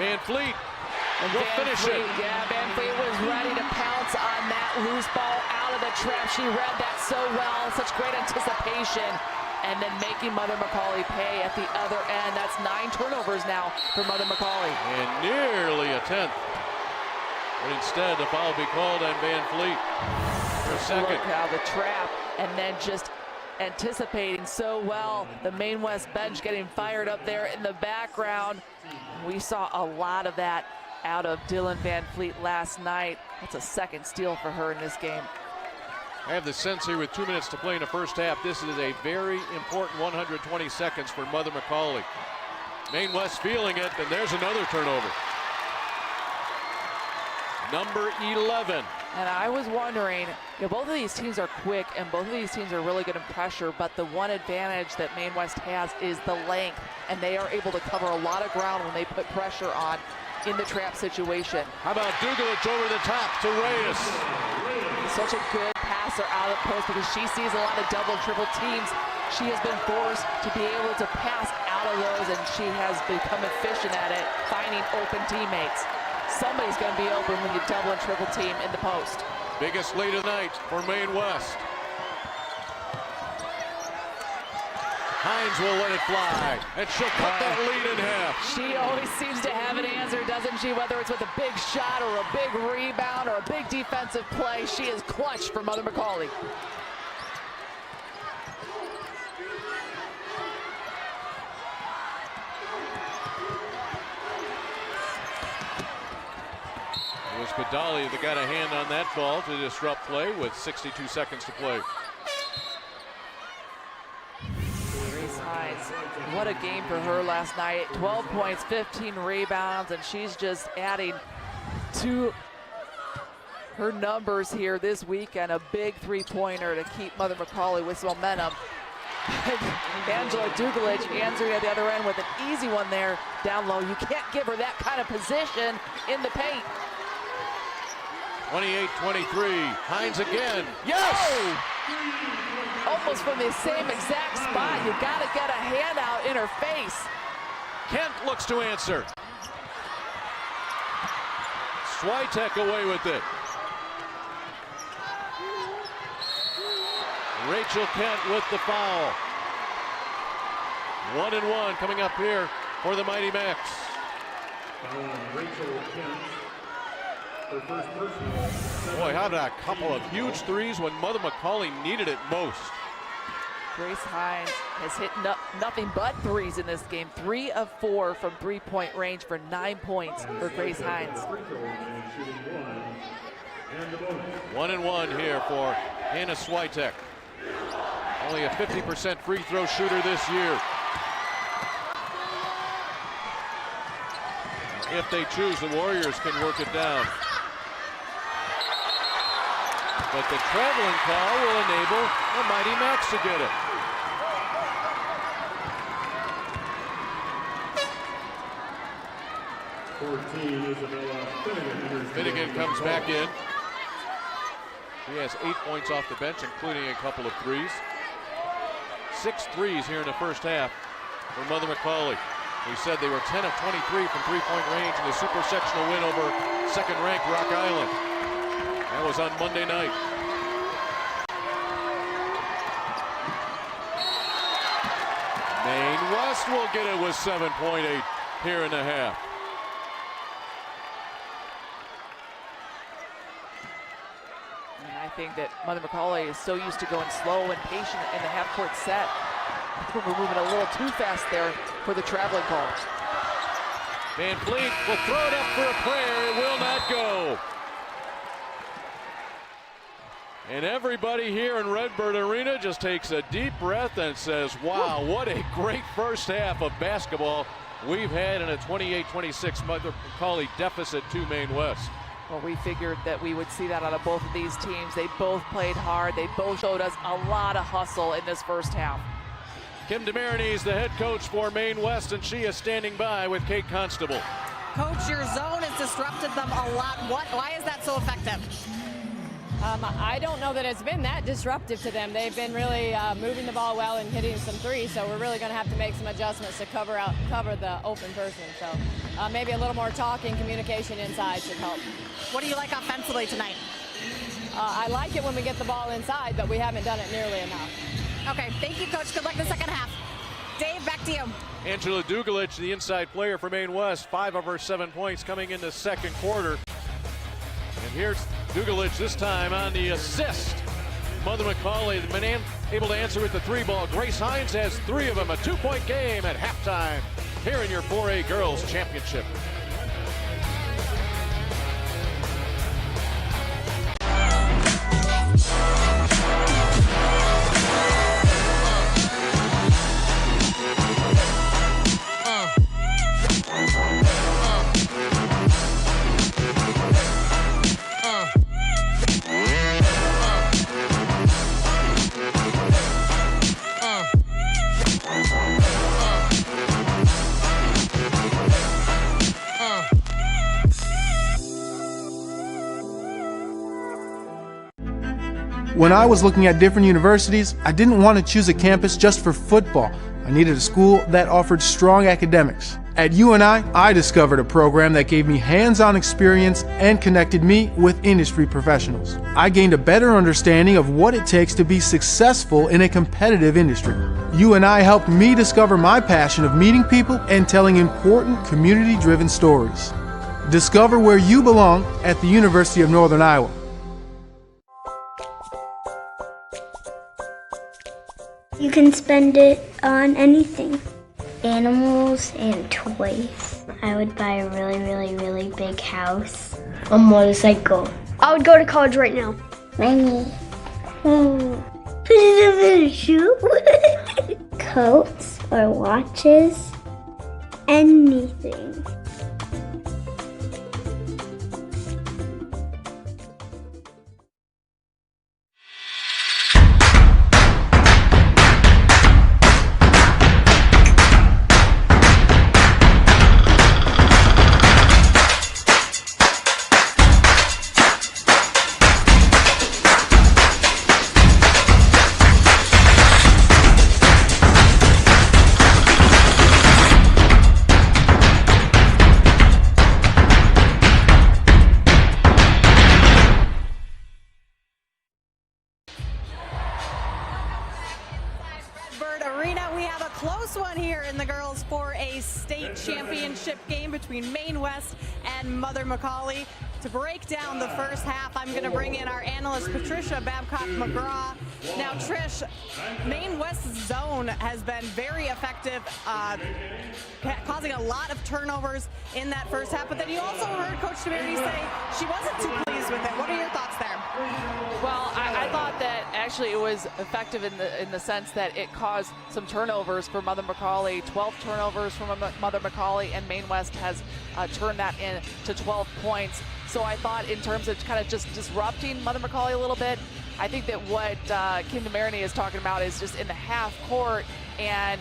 Van Fleet will finish Fleet, it. Yeah, Van Fleet was ready to pounce on that loose ball out of the trap. She read that so well. Such great anticipation. And then making Mother McAuley pay at the other end. That's 9 turnovers now for Mother McAuley. And nearly a 10th. But instead, the foul will be called on Van Fleet. Her second. Look how the trap, and then just anticipating so well. The Maine West bench getting fired up there in the background. We saw a lot of that out of Dylan Van Fleet last night. That's a second steal for her in this game. I have the sense here with 2 minutes to play in the first half, this is a very important 120 seconds for Mother McAuley. Maine West feeling it, and there's another turnover. Number 11. And I was wondering, both of these teams are quick and both of these teams are really good in pressure, but the one advantage that Maine West has is the length, and they are able to cover a lot of ground when they put pressure on in the trap situation. How about Dugalich over the top to Reyes? Such a good passer out of the post because she sees a lot of double, triple teams. She has been forced to be able to pass out of those, and she has become efficient at it, finding open teammates. Somebody's going to be open when you double and triple team in the post. Biggest lead of the night for Maine West. Hines will let it fly, and she'll cut that lead in half. She always seems to have an answer, doesn't she? Whether it's with a big shot or a big rebound or a big defensive play, she is clutch for Mother McAuley. It was McAuley that got a hand on that ball to disrupt play with 62 seconds to play. What a game for her last night. 12 points, 15 rebounds, and she's just adding to her numbers here this weekend. A big three-pointer to keep Mother McAuley with some momentum. Angela Dugalich answering at the other end with an easy one there down low. You can't give her that kind of position in the paint. 28-23, Hines again. Yes! Oh! Almost from the same exact spot. You got to get a hand out in her face. Kent looks to answer. Switek away with it. Rachel Kent with the foul. 1-1 coming up here for the Mighty Macs. Rachel Kent. Boy, how about a couple of huge threes when Mother McAuley needed it most. Grace Hines has hit nothing but threes in this game. 3 of 4 from three-point range for 9 points for Grace Hines. 1-1 here for Hannah Switek. Only a 50% free throw shooter this year. If they choose, the Warriors can work it down. But the traveling call will enable the Mighty Macs to get it. Finnegan comes back in. She has 8 points off the bench, including a couple of threes. 6 threes here in the first half for Mother McAuley. We said they were 10 of 23 from three-point range in the super sectional win over second-ranked Rock Island. That was on Monday night. Maine West will get it with 7.8 here in the half. And I think that Mother McAuley is so used to going slow and patient in the half-court set. We're moving a little too fast there for the traveling call. Van Fleet will throw it up for a prayer. It will not go. And everybody here in Redbird Arena just takes a deep breath and says, wow, what a great first half of basketball we've had in a 28-26 Mother McAuley deficit to Maine West. Well, we figured that we would see that out of both of these teams. They both played hard. They both showed us a lot of hustle in this first half. Kim DeMarini is the head coach for Maine West, and she is standing by with Kate Constable. Coach, your zone has disrupted them a lot. Why is that so effective? I don't know that it's been that disruptive to them. They've been really moving the ball well and hitting some threes, so we're really going to have to make some adjustments to cover the open person. So maybe a little more talking, communication inside should help. What do you like offensively tonight? I like it when we get the ball inside, but we haven't done it nearly enough. Okay, thank you, Coach. Good luck in the second half. Dave, back to you. Angela Dugalich, the inside player for Maine West, 5 of her 7 points coming in the second quarter. And here's Dugalich this time on the assist. Mother McAuley, the man able to answer with the 3-ball. Grace Hines has 3 of them, a 2-point game at halftime here in your 4A Girls Championship. When I was looking at different universities, I didn't want to choose a campus just for football. I needed a school that offered strong academics. At UNI, I discovered a program that gave me hands-on experience and connected me with industry professionals. I gained a better understanding of what it takes to be successful in a competitive industry. UNI helped me discover my passion of meeting people and telling important community-driven stories. Discover where you belong at the University of Northern Iowa. You can spend it on anything. Animals and toys. I would buy a really, really, really big house. A motorcycle. I would go to college right now. Money. Put it in a shoe. Coats or watches. Anything. Between Maine West and Mother McAuley. To break down the first half, I'm going to bring in our analyst, Patricia Babcock-McGraw. Now, Trish, Maine West's zone has been very effective, causing a lot of turnovers in that first half. But then you also heard Coach DeMarini say she wasn't too pleased with it. What are your thoughts there? Well, I thought that actually it was effective in the sense that it caused some turnovers for Mother McAuley. 12 turnovers from Mother McAuley, and Maine West has turned that into 12 points. So I thought in terms of kind of just disrupting Mother McAuley a little bit, I think that what Kim DeMarini is talking about is just in the half court, and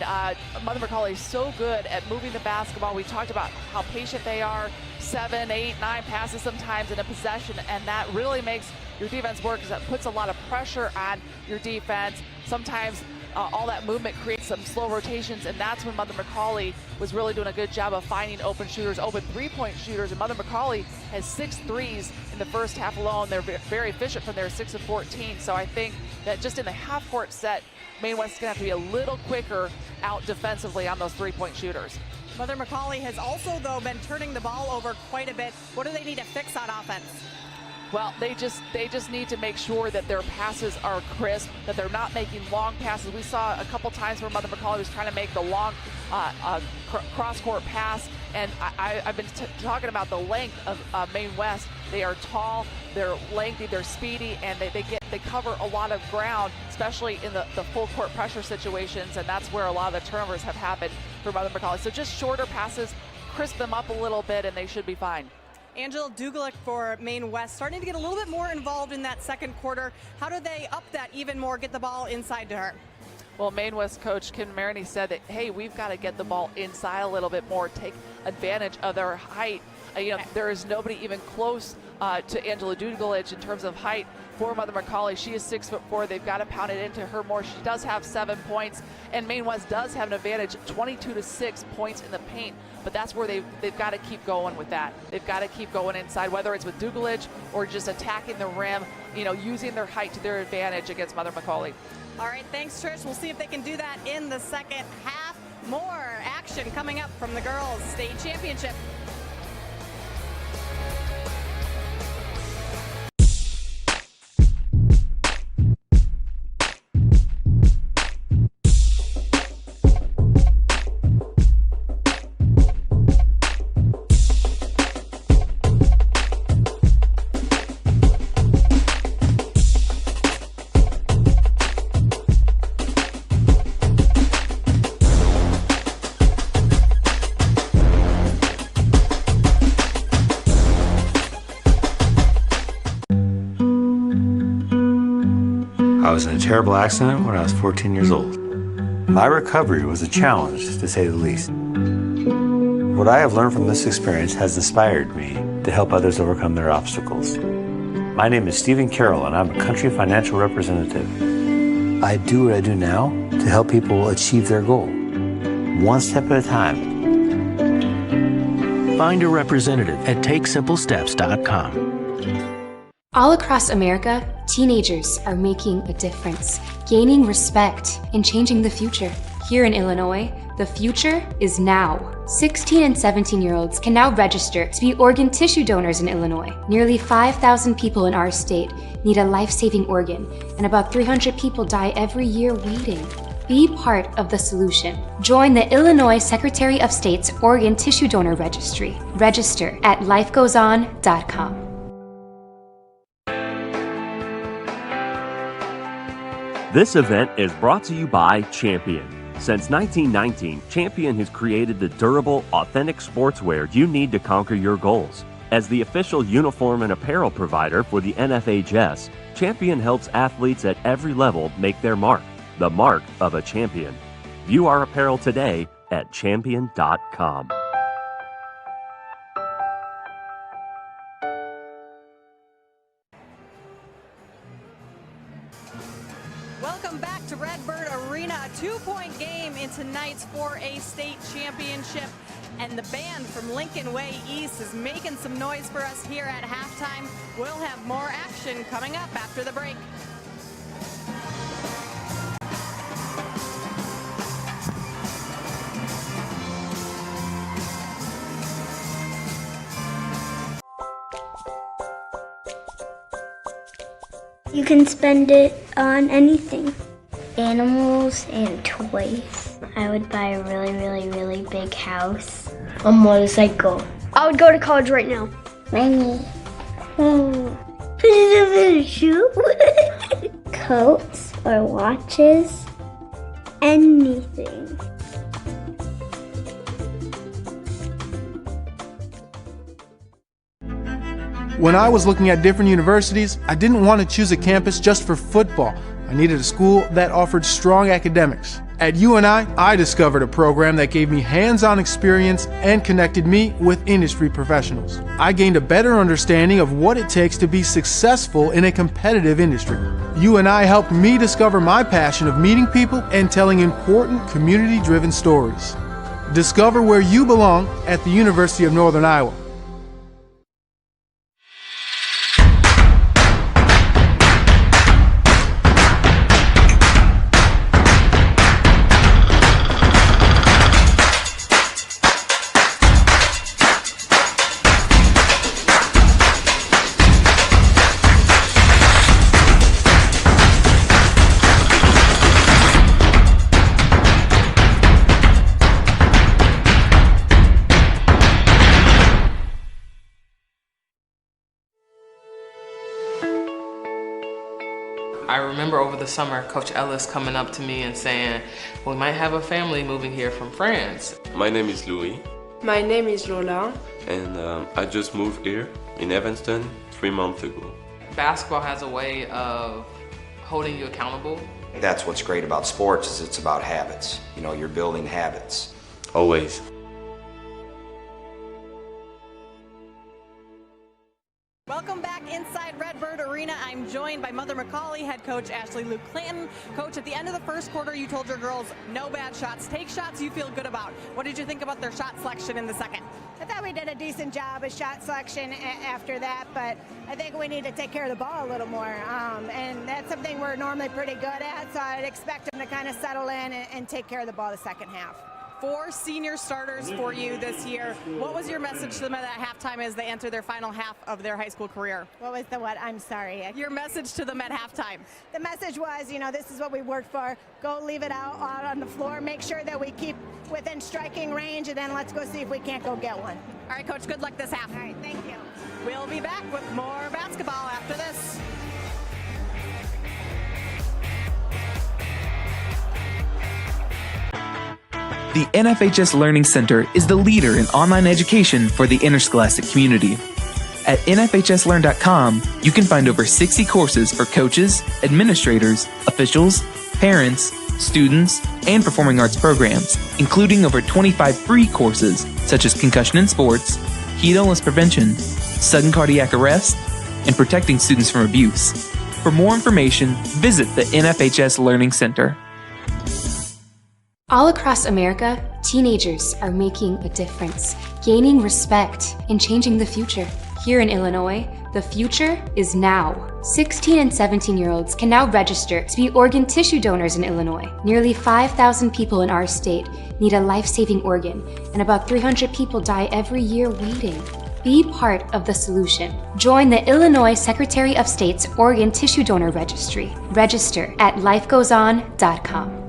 Mother McAuley is so good at moving the basketball. We talked about how patient they are, 7, 8, 9 passes sometimes in a possession, and that really makes your defense work because that puts a lot of pressure on your defense. Sometimes all that movement creates some slow rotations, and that's when Mother McAuley was really doing a good job of finding open shooters, open three-point shooters, and Mother McAuley has 6 threes in the first half alone. They're very efficient from their 6 of 14, so I think that just in the half-court set, Maine West is going to have to be a little quicker out defensively on those three-point shooters. Mother McAuley has also, though, been turning the ball over quite a bit. What do they need to fix on offense? Well, they just need to make sure that their passes are crisp, that they're not making long passes. We saw a couple times where Mother McAuley was trying to make the long cross-court pass, and I've been talking about the length of Maine West. They are tall, they're lengthy, they're speedy, and they cover a lot of ground, especially in the full court pressure situations, and that's where a lot of the turnovers have happened for Mother McAuley. So just shorter passes, crisp them up a little bit, and they should be fine. Angela Dugulic for Maine West starting to get a little bit more involved in that second quarter. How do they up that even more, get the ball inside to her? Well, Maine West coach Kim Maroney said that, hey, we've got to get the ball inside a little bit more, take advantage of their height. There is nobody even close to Angela Dugulic in terms of height for Mother McAuley. She is 6'4". They've got to pound it into her more. She does have 7 points, and Maine West does have an advantage, 22-6 points in the paint. But that's where they've got to keep going with that. They've got to keep going inside, whether it's with Dugulic or just attacking the rim, using their height to their advantage against Mother McAuley. All right, thanks, Trish. We'll see if they can do that in the second half. More action coming up from the girls' state championship. I was in a terrible accident when I was 14 years old. My recovery was a challenge, to say the least. What I have learned from this experience has inspired me to help others overcome their obstacles. My name is Stephen Carroll, and I'm a country financial representative. I do what I do now to help people achieve their goal, one step at a time. Find a representative at TakeSimpleSteps.com. All across America, teenagers are making a difference, gaining respect, and changing the future. Here in Illinois, the future is now. 16 and 17-year-olds can now register to be organ tissue donors in Illinois. Nearly 5,000 people in our state need a life-saving organ, and about 300 people die every year waiting. Be part of the solution. Join the Illinois Secretary of State's Organ Tissue Donor Registry. Register at lifegoeson.com. This event is brought to you by Champion. Since 1919, Champion has created the durable, authentic sportswear you need to conquer your goals. As the official uniform and apparel provider for the NFHS, Champion helps athletes at every level make their mark, the mark of a champion. View our apparel today at champion.com. Welcome back to Redbird Arena, a 2-point game in tonight's 4A state championship. And the band from Lincoln Way East is making some noise for us here at halftime. We'll have more action coming up after the break. You can spend it on anything. Animals and toys. I would buy a really, really, really big house. A motorcycle. I would go to college right now. Money. Shoe. Coats or watches. Anything. When I was looking at different universities, I didn't want to choose a campus just for football. I needed a school that offered strong academics. At UNI, I discovered a program that gave me hands-on experience and connected me with industry professionals. I gained a better understanding of what it takes to be successful in a competitive industry. UNI helped me discover my passion of meeting people and telling important community-driven stories. Discover where you belong at the University of Northern Iowa. I remember over the summer, Coach Ellis coming up to me and saying, we might have a family moving here from France. My name is Louis. My name is Roland. And I just moved here in Evanston 3 months ago. Basketball has a way of holding you accountable. That's what's great about sports, is it's about habits. You know, you're building habits. Always. Welcome back inside Redbird Arena. I'm joined by Mother McAuley, head coach Ashley Luke Clanton. Coach, at the end of the first quarter, you told your girls no bad shots. Take shots you feel good about. What did you think about their shot selection in the second? I thought we did a decent job of shot selection after that, but I think we need to take care of the ball a little more. And that's something we're normally pretty good at, so I'd expect them to kind of settle in and take care of the ball the second half. 4 senior starters for you this year. What was your message to them at halftime as they enter their final half of their high school career? What was the what? I'm sorry. Your message to them at halftime. The message was, you know, this is what we worked for. Go leave it out on the floor. Make sure that we keep within striking range, and then let's go see if we can't go get one. All right, Coach, good luck this half. All right, thank you. We'll be back with more basketball after this. The NFHS Learning Center is the leader in online education for the interscholastic community. At NFHSLearn.com, you can find over 60 courses for coaches, administrators, officials, parents, students, and performing arts programs, including over 25 free courses such as concussion in sports, heat illness prevention, sudden cardiac arrest, and protecting students from abuse. For more information, visit the NFHS Learning Center. All across America, teenagers are making a difference, gaining respect, and changing the future. Here in Illinois, the future is now. 16 and 17-year-olds can now register to be organ tissue donors in Illinois. Nearly 5,000 people in our state need a life-saving organ, and about 300 people die every year waiting. Be part of the solution. Join the Illinois Secretary of State's Organ Tissue Donor Registry. Register at lifegoeson.com.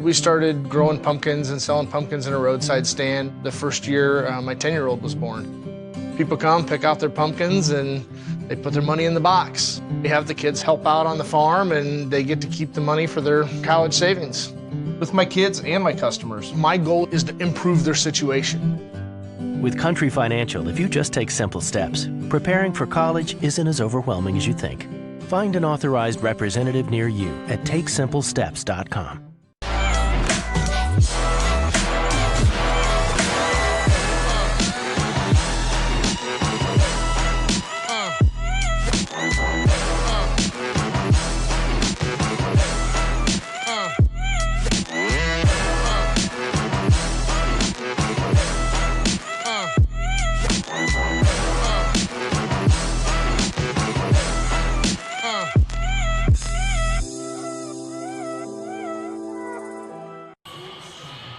We started growing pumpkins and selling pumpkins in a roadside stand the first year my 10-year-old was born. People come, pick out their pumpkins, and they put their money in the box. We have the kids help out on the farm, and they get to keep the money for their college savings. With my kids and my customers, my goal is to improve their situation. With Country Financial, if you just take simple steps, preparing for college isn't as overwhelming as you think. Find an authorized representative near you at takesimplesteps.com.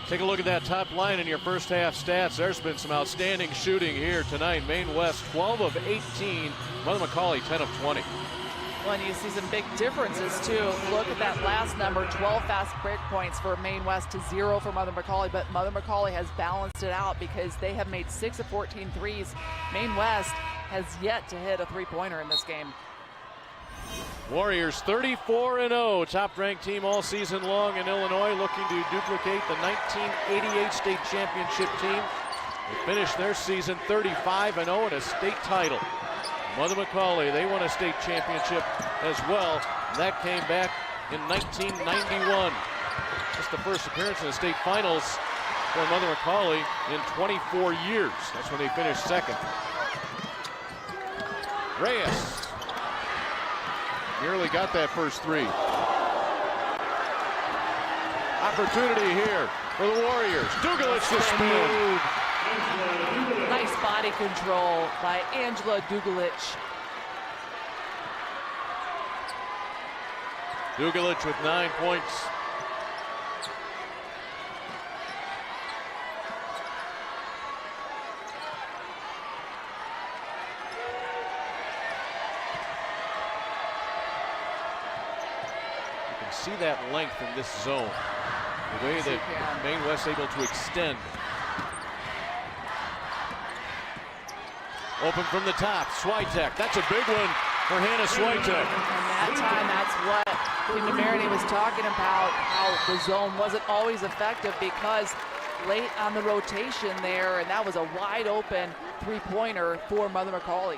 Take a look at that top line in your first half stats. There's been some outstanding shooting here tonight. Maine West 12 of 18. Mother McAuley 10 of 20. Well, and you see some big differences too. Look at that last number, 12 fast break points for Maine West to 0 for Mother McAuley, but Mother McAuley has balanced it out because they have made 6 of 14 threes. Maine West has yet to hit a three-pointer in this game. Warriors 34-0, top-ranked team all season long in Illinois, looking to duplicate the 1988 state championship team. They finished their season 35-0 in a state title. Mother McAuley, they won a state championship as well. That came back in 1991. Just the first appearance in the state finals for Mother McAuley in 24 years. That's when they finished second. Reyes nearly got that first three. Opportunity here for the Warriors. Dugalich to spin. Nice body control by Angela Dugalich. Dugalich with 9 points. You can see that length in this zone. The way that Maine West able to extend. Open from the top, Switek. That's a big one for Hannah Switek. And that time, that's what Linda Maroney was talking about, how the zone wasn't always effective because late on the rotation there, and that was a wide open three-pointer for Mother McAuley.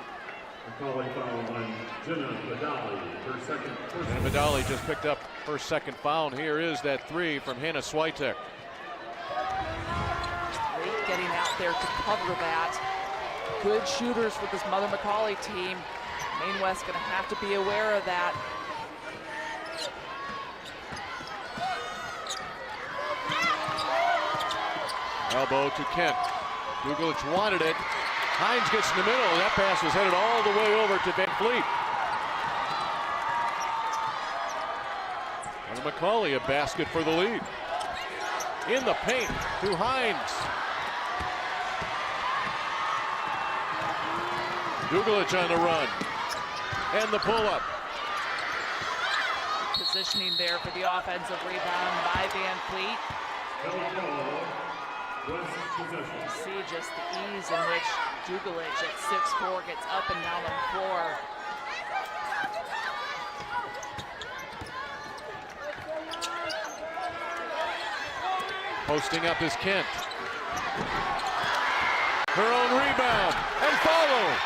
McAuley foul on Jenna Badali, her second. And Badali just picked up her second foul. Here is that three from Hannah Switek. Late getting out there to cover that. Good shooters for this Mother McAuley team. Maine West going to have to be aware of that. Elbow to Kent. Dugalich wanted it. Hines gets in the middle, and that pass was headed all the way over to Van Fleet. And McAuley, a basket for the lead. In the paint to Hines. Dugalich on the run. And the pull-up. Positioning there for the offensive rebound by Van Fleet. See just the ease in which Dugalich at 6'4" gets up and down the floor. Posting up is Kent. Her own rebound and follow.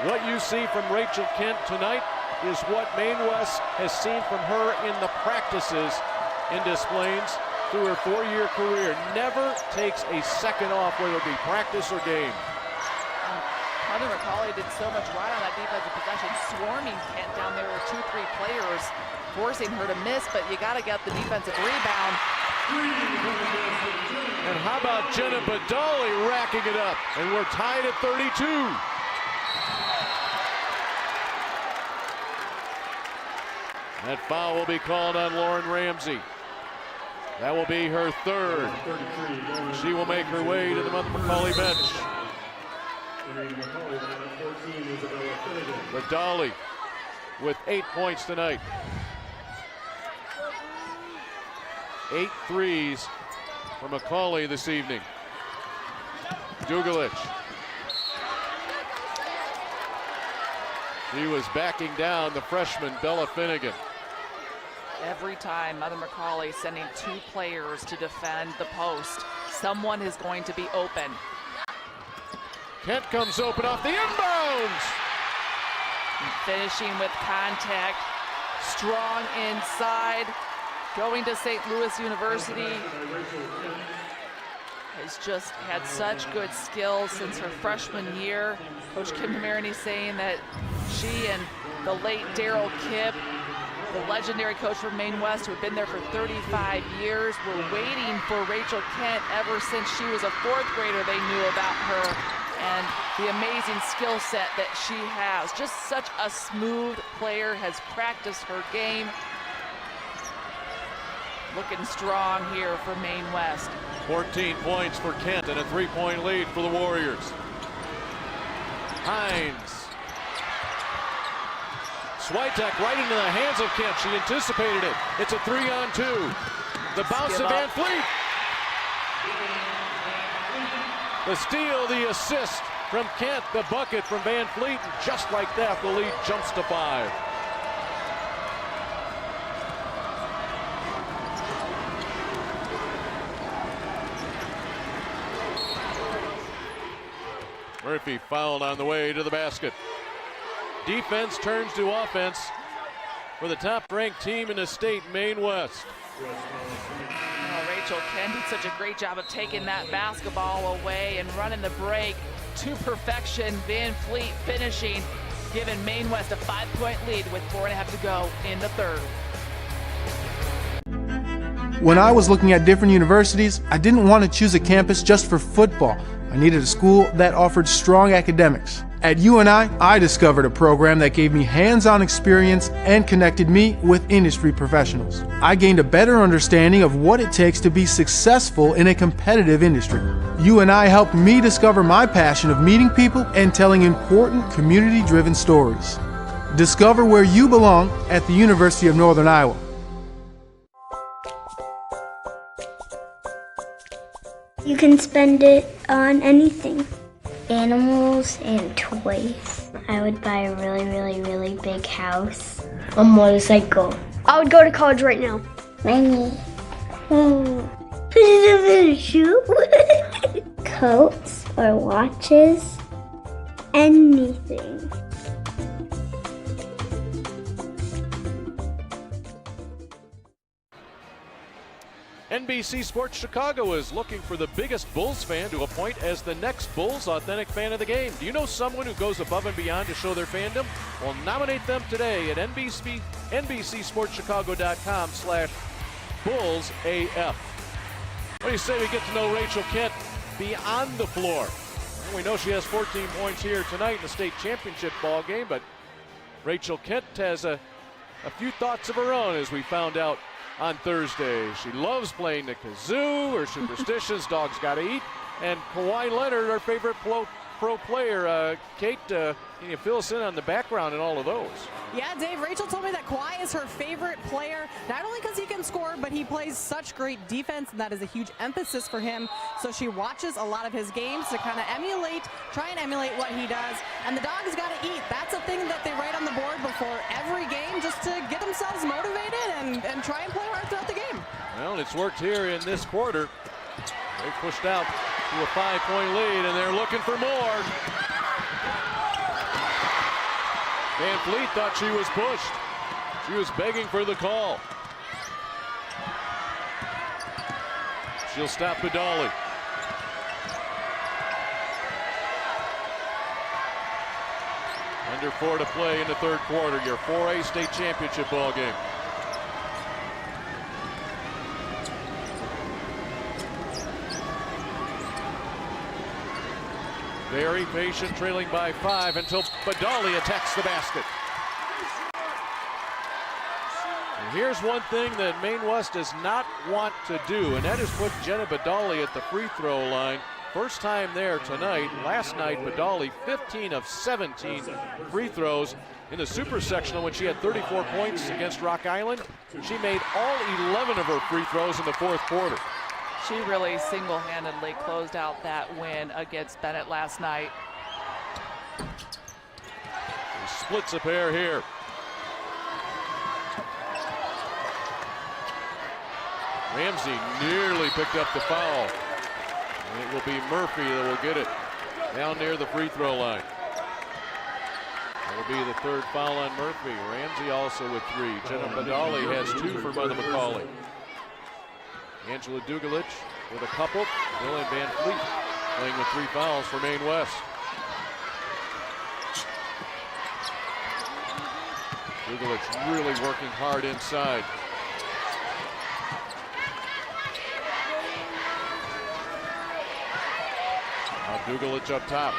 What you see from Rachel Kent tonight is what Maine West has seen from her in the practices in Des Plaines through her 4-year career. Never takes a second off, whether it be practice or game. Mother McAuley did so much right on that defensive possession, swarming Kent down there with 2-3 players, forcing her to miss, but you got to get the defensive rebound. And how about Jenna Badali racking it up? And we're tied at 32. That foul will be called on Lauren Ramsey. That will be her third. She will make her way to the Mother McAuley bench. Badali with 8 points tonight. 8 threes for McAuley this evening. Dugalich. He was backing down the freshman Bella Finnegan. Every time Mother McAuley sending 2 players to defend the post, someone is going to be open. Kent comes open off the inbounds. Finishing with contact, strong inside, going to St. Louis University. Has just had such good skills since her freshman year. Coach Kim Maroney saying that she and the late Daryl Kipp, the legendary coach from Maine West, who had been there for 35 years, were waiting for Rachel Kent ever since she was a 4th grader. They knew about her and the amazing skill set that she has. Just such a smooth player, has practiced her game. Looking strong here for Maine West. 14 points for Kent and a 3-point lead for the Warriors. Hines. Switek right into the hands of Kent. She anticipated it. It's a 3-on-2. The bounce to Van Fleet. The steal, the assist from Kent, the bucket from Van Fleet. And just like that, the lead jumps to 5. Murphy fouled on the way to the basket. Defense turns to offense for the top-ranked team in the state, Maine West. Rachel Kent did such a great job of taking that basketball away and running the break to perfection. Van Fleet finishing, giving Maine West a 5-point lead with 4.5 to go in the third. When I was looking at different universities, I didn't want to choose a campus just for football. I needed a school that offered strong academics. At UNI, I discovered a program that gave me hands-on experience and connected me with industry professionals. I gained a better understanding of what it takes to be successful in a competitive industry. UNI helped me discover my passion of meeting people and telling important community-driven stories. Discover where you belong at the University of Northern Iowa. You can spend it on anything. Animals and toys. I would buy a really, really, really big house. A motorcycle. I would go to college right now. Money. Shoe. Coats or watches. Anything. NBC Sports Chicago is looking for the biggest Bulls fan to appoint as the next Bulls Authentic Fan of the Game. Do you know someone who goes above and beyond to show their fandom? Well, nominate them today at NBCSportsChicago.com/BullsAF. What do you say we get to know Rachel Kent beyond the floor? Well, we know she has 14 points here tonight in the state championship ball game, but Rachel Kent has a few thoughts of her own, as we found out on Thursday. She loves playing the kazoo. Her superstitions, dogs gotta eat. And Kawhi Leonard, our favorite pro player. Kate, can you fill us in on the background in all of those? Yeah, Dave, Rachel told me that Kawhi is her favorite player, not only because he can score, but he plays such great defense, and that is a huge emphasis for him. So she watches a lot of his games to kind of try and emulate what he does. And the dogs got to eat. That's a thing that they write on the board before every game, just to get themselves motivated and try and play hard throughout the game. Well, it's worked here in this quarter. They pushed out to a 5-point lead, and they're looking for more. Van Fleet thought she was pushed. She was begging for the call. She'll stop McAuley. Under 4 to play in the third quarter, your 4A state championship ball game. Very patient, trailing by 5 until McAuley attacks the basket. And here's one thing that Maine West does not want to do, and that is put Jenna McAuley at the free throw line. First time there tonight. Last night, McAuley 15 of 17 free throws in the super sectional when she had 34 points against Rock Island. She made all 11 of her free throws in the fourth quarter. She really single-handedly closed out that win against Bennett last night. He splits a pair here. Ramsey nearly picked up the foul. And it will be Murphy that will get it down near the free throw line. That will be the third foul on Murphy. Ramsey also with 3. Jenna McAuley has 2 for Mother McAuley. Angela Dugalich with a couple. Dylan Van Fleet playing with 3 fouls for Maine West. Dugalich really working hard inside. Now Dugalich up top.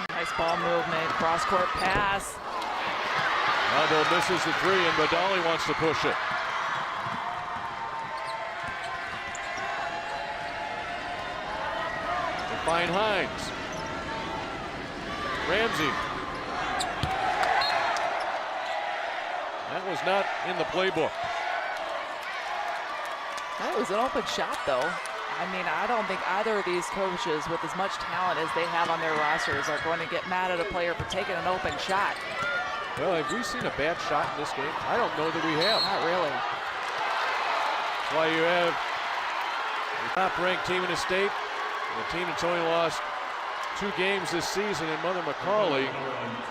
Nice ball movement, cross-court pass. Aldo misses the 3, and McAuley wants to push it. To find Hines. Ramsey. That was not in the playbook. That was an open shot, though. I mean, I don't think either of these coaches, with as much talent as they have on their rosters, are going to get mad at a player for taking an open shot. Well, have we seen a bad shot in this game? I don't know that we have. Not really. That's why you have the top-ranked team in the state, the team that's only lost 2 games this season in Mother McAuley,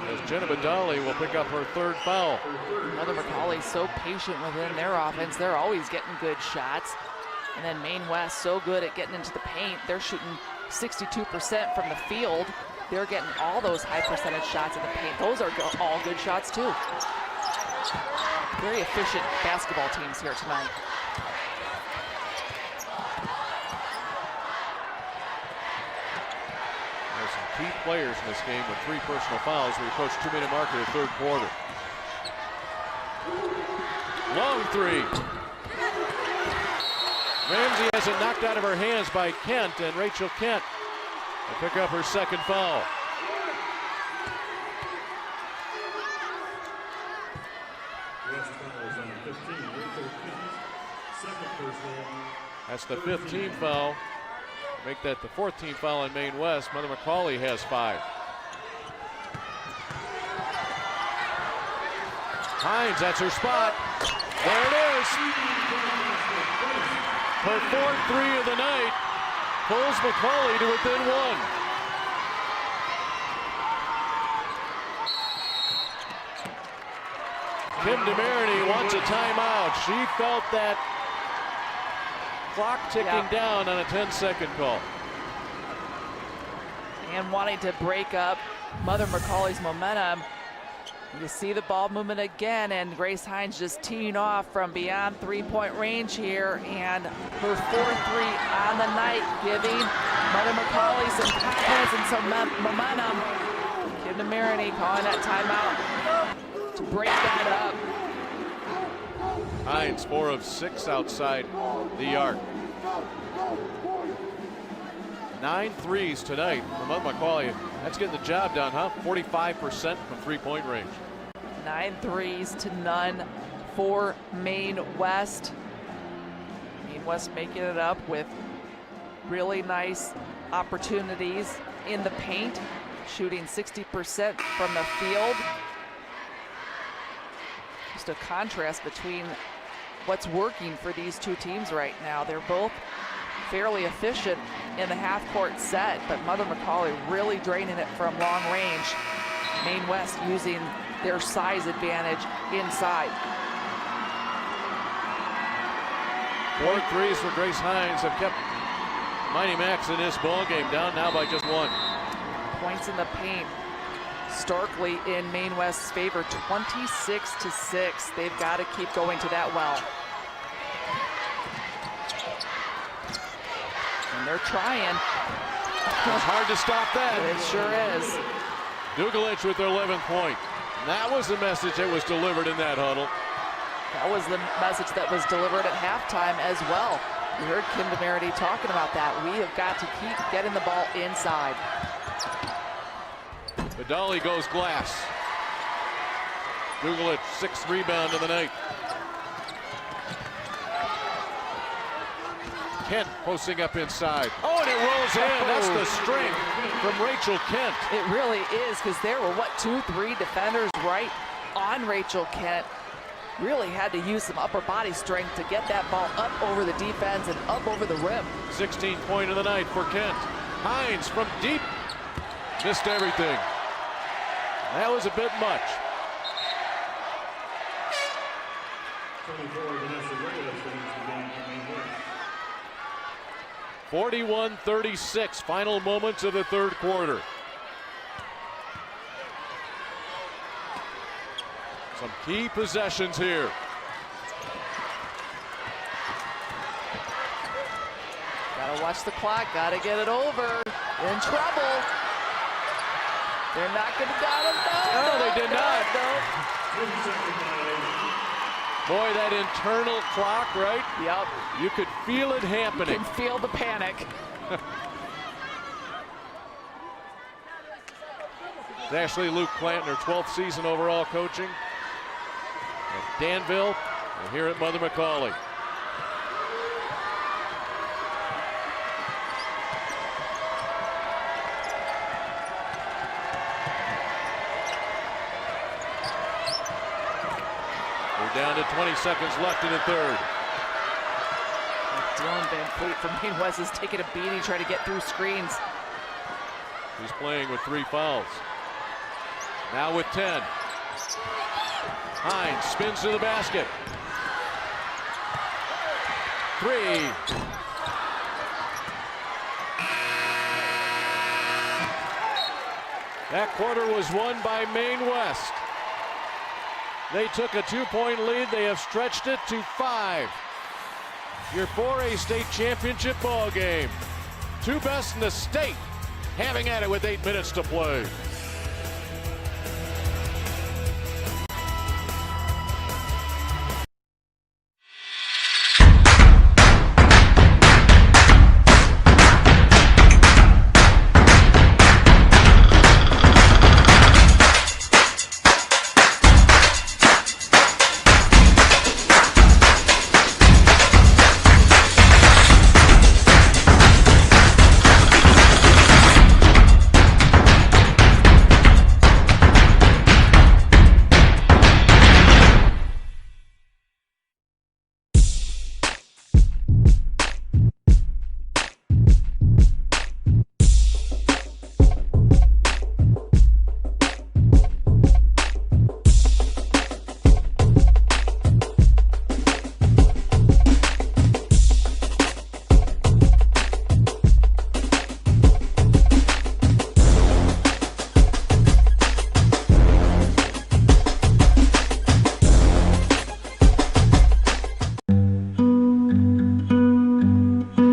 as Jenna Badali will pick up her 3rd foul. Mother McAuley so patient within their offense. They're always getting good shots. And then Maine West so good at getting into the paint. They're shooting 62% from the field. They're getting all those high percentage shots in the paint. Those are all good shots too. Very efficient basketball teams here tonight. There's some key players in this game with 3 personal fouls. We approach 2-minute mark of the 3rd quarter. Long 3. Ramsey has it knocked out of her hands by Kent, and Rachel Kent will pick up her 2nd foul. That's the 5th team foul. Make that the 4th team foul on Maine West. Mother McAuley has 5. Hines, that's her spot. There it is. Her 4th 3 of the night pulls McAuley to within 1. Kim DeMarini wants a timeout. She felt that clock ticking down on a 10-second call. And wanting to break up Mother McAuley's momentum. You see the ball movement again, and Grace Hines just teeing off from beyond 3-point range here, and her 4th 3 on the night, giving Mother McAuley some confidence and some momentum. Kim DeMarini calling that timeout to break that up. Hines 4 of 6 outside the arc. 9 threes tonight from Mother McAuley. That's getting the job done, huh? 45% from 3-point range. 9 threes to none for Maine West. Maine West making it up with really nice opportunities in the paint, shooting 60% from the field. Just a contrast between what's working for these 2 teams right now. They're both fairly efficient in the half-court set, but Mother McAuley really draining it from long range. Maine West using their size advantage inside. 4 threes for Grace Hines have kept Mighty Macs in this ball game, down now by just 1. Points in the paint starkly in Maine West's favor, 26-6. They've got to keep going to that well. And they're trying. It's hard to stop that. It sure is. Dugalich with their 11th point. That was the message that was delivered in that huddle. That was the message that was delivered at halftime as well. You heard Kim DeMarini talking about that. We have got to keep getting the ball inside. Badali goes glass. Dugalich, 6th rebound of the night. Kent posting up inside. Oh, and it rolls in. That's the strength from Rachel Kent. It really is, because there were, 2-3 defenders right on Rachel Kent. Really had to use some upper body strength to get that ball up over the defense and up over the rim. 16th point of the night for Kent. Hines from deep. Missed everything. That was a bit much. 41-36, final moments of the 3rd quarter. Some key possessions here. Gotta watch the clock, gotta get it over. In trouble. They're not gonna down him. No, they did not. No. Boy, that internal clock, right? Yep. You could feel it happening. You can feel the panic. It's Ashley Luke Plantner, 12th season overall coaching at Danville and here at Mother McAuley. down to 20 seconds left in the third. Dylan Van Fleet from Maine West is taking a beating trying to get through screens. He's playing with 3 fouls. Now with 10. Hines spins to the basket. 3. That quarter was won by Maine West. They took a 2-point lead. They have stretched it to 5. Your 4A state championship ball game. 2 best in the state having at it with 8 minutes to play.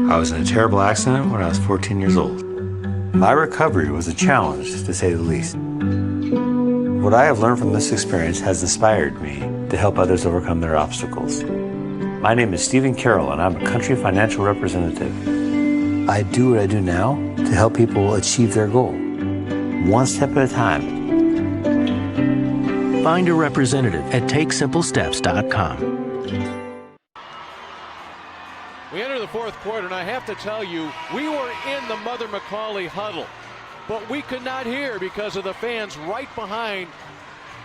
I was in a terrible accident when I was 14 years old. My recovery was a challenge, to say the least. What I have learned from this experience has inspired me to help others overcome their obstacles. My name is Stephen Carroll, and I'm a country financial representative. I do what I do now to help people achieve their goal, one step at a time. Find a representative at TakeSimpleSteps.com. We enter the fourth quarter, and I have to tell you, we were in the Mother McAuley huddle, but we could not hear because of the fans right behind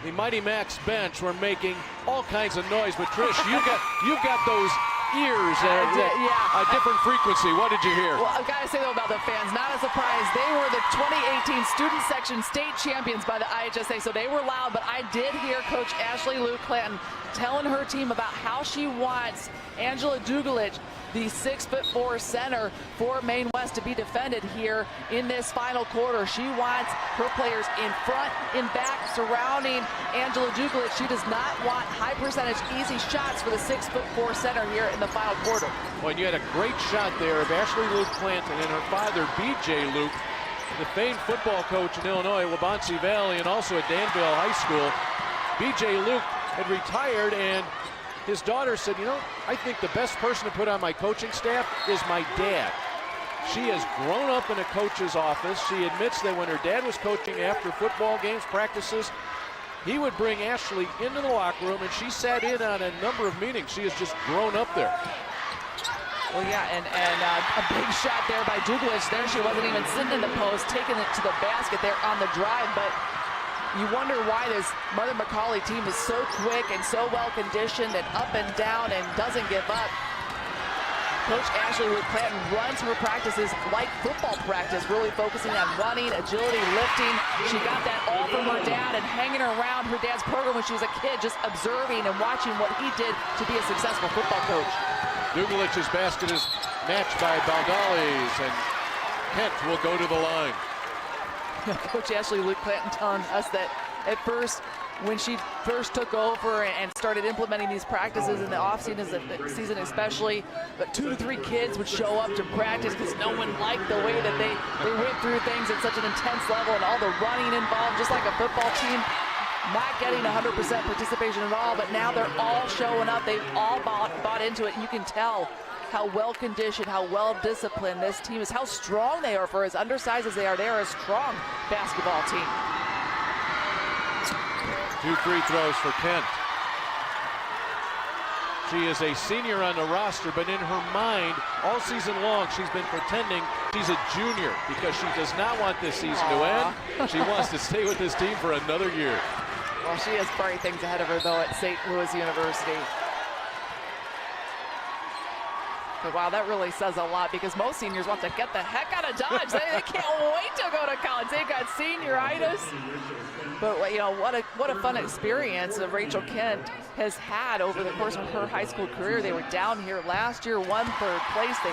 the Mighty Macs bench were making all kinds of noise. But Trish, you've got those ears at a different frequency. What did you hear? Well, I've got to say though about the fans, not a surprise. They were the 2018 student section state champions by the IHSA, so they were loud. But I did hear Coach Ashley Lou Clanton telling her team about how she wants Angela Dugalich, the 6'4" center for Maine West, to be defended here in this final quarter. She wants her players in front, in back, surrounding Angela Dugalich. She does not want high percentage, easy shots for the 6'4" center here in the final quarter. Well, you had a great shot there of Ashley Luke Clanton and her father, B.J. Luke, the famed football coach in Illinois, Wabansie Valley, and also at Danville High School. B.J. Luke had retired, and his daughter said, you know, I think the best person to put on my coaching staff is my dad. She has grown up in a coach's office. She admits that when her dad was coaching after football games, practices, he would bring Ashley into the locker room, and she sat in on a number of meetings. She has just grown up there. Well, yeah, and a big shot there by Dugalich. There she wasn't even sitting in the post, taking it to the basket there on the drive, but you wonder why this Mother McAuley team is so quick and so well conditioned and up and down and doesn't give up. Coach Ashley Luke Clanton runs her practices like football practice, really focusing on running, agility, lifting. She got that all from her dad and hanging around her dad's program when she was a kid, just observing and watching what he did to be a successful football coach. Dugalich's basket is matched by Balgales, and Kent will go to the line. Coach Ashley Luke Clanton telling us that at first, when she first took over and started implementing these practices in the offseason especially, but 2 to 3 kids would show up to practice because no one liked the way that they went through things at such an intense level and all the running involved, just like a football team. Not getting 100% participation at all, but now they're all showing up. They've all bought into it, and you can tell how well conditioned, how well disciplined this team is, how strong they are. For as undersized as they are a strong basketball team. 2 free throws for Kent. She is a senior on the roster, but in her mind, all season long, she's been pretending she's a junior because she does not want this season to end. She wants to stay with this team for another year. Well, she has bright things ahead of her, though, at St. Louis University. But wow, that really says a lot because most seniors want to get the heck out of Dodge. They can't wait to go to college. They've got senioritis. But you know what a fun experience that Rachel Kent has had over the course of her high school career. They were down here last year, won third place. They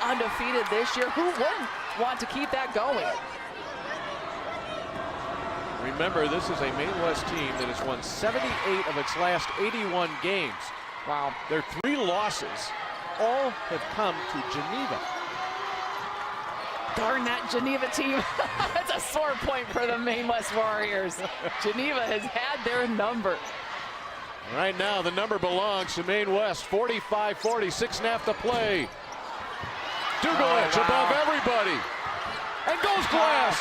undefeated this year. Who wouldn't want to keep that going? Remember, this is a Maine West team that has won 78 of its last 81 games. Wow. Their 3 losses all have come to Geneva. Darn that Geneva team. That's a sore point for the Maine West Warriors. Geneva has had their number. Right now, the number belongs to Maine West. 45-40, 6.5 to play. Dugalich above everybody. And goes glass.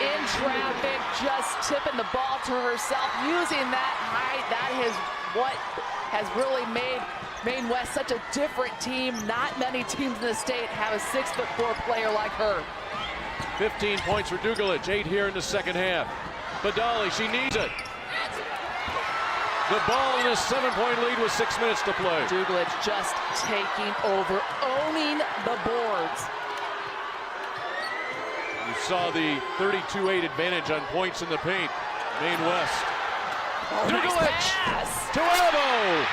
In traffic, just tipping the ball to herself, using that height. That is what has really made Maine West such a different team. Not many teams in the state have a 6'4" player like her. 15 points for Dugalich, 8 here in the second half. Badali, she needs it. The ball in a 7-point lead with 6 minutes to play. Dugalich just taking over, owning the boards. You saw the 32-8 advantage on points in the paint. Maine West. Dugalich to elbow.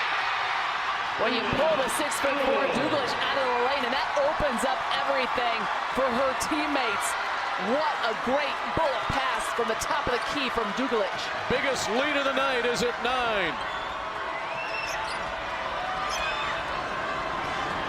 When you pull the 6'4" Dugalich out of the lane, and that opens up everything for her teammates. What a great bullet pass from the top of the key from Dugalich. Biggest lead of the night is at 9.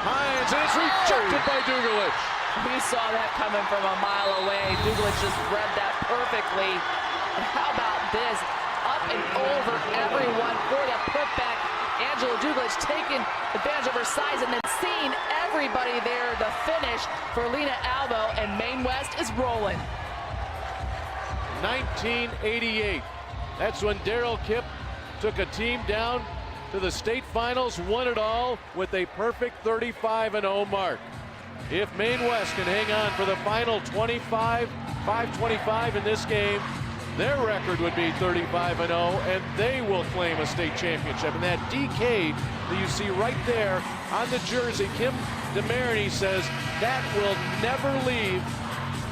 Hines, and it's rejected by Dugalich. We saw that coming from a mile away. Dugalich just read that perfectly. And how about this? Up and over everyone for the putback. Angela Dugalich taking advantage of her size and then seeing everybody there. The finish for Lena Albo, and Maine West is rolling. 1988. That's when Daryl Kipp took a team down to the state finals, won it all with a perfect 35-0 mark. If Maine West can hang on for the final 5-25 in this game, their record would be 35-0, and they will claim a state championship. And that DK that you see right there on the jersey, Kim DeMarini says that will never leave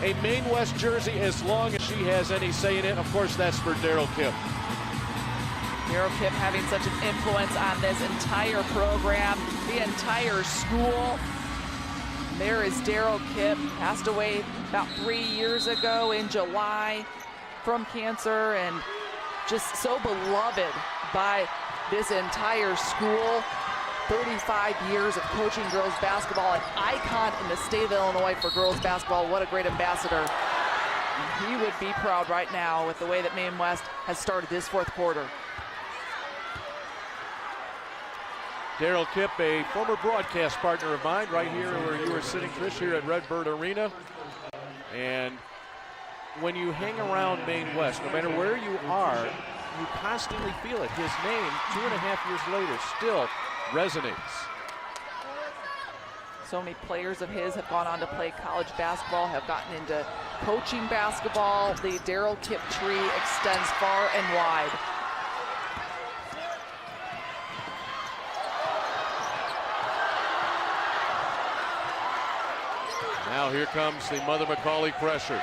a Maine West jersey as long as she has any say in it. Of course, that's for Daryl Kipp. Daryl Kipp having such an influence on this entire program, the entire school. There is Daryl Kipp, passed away about 3 years ago in July from cancer, and just so beloved by this entire school. 35 years of coaching girls basketball, an icon in the state of Illinois for girls basketball. What a great ambassador. And he would be proud right now with the way that Maine West has started this fourth quarter. Daryl Kipp, a former broadcast partner of mine, right here where you were sitting, Trish, here at Redbird Arena. And when you hang around Maine West, no matter where you are, you constantly feel it. His name, 2.5 years later, still resonates. So many players of his have gone on to play college basketball, have gotten into coaching basketball. The Daryl Kipp tree extends far and wide. Now here comes the Mother McAuley pressure.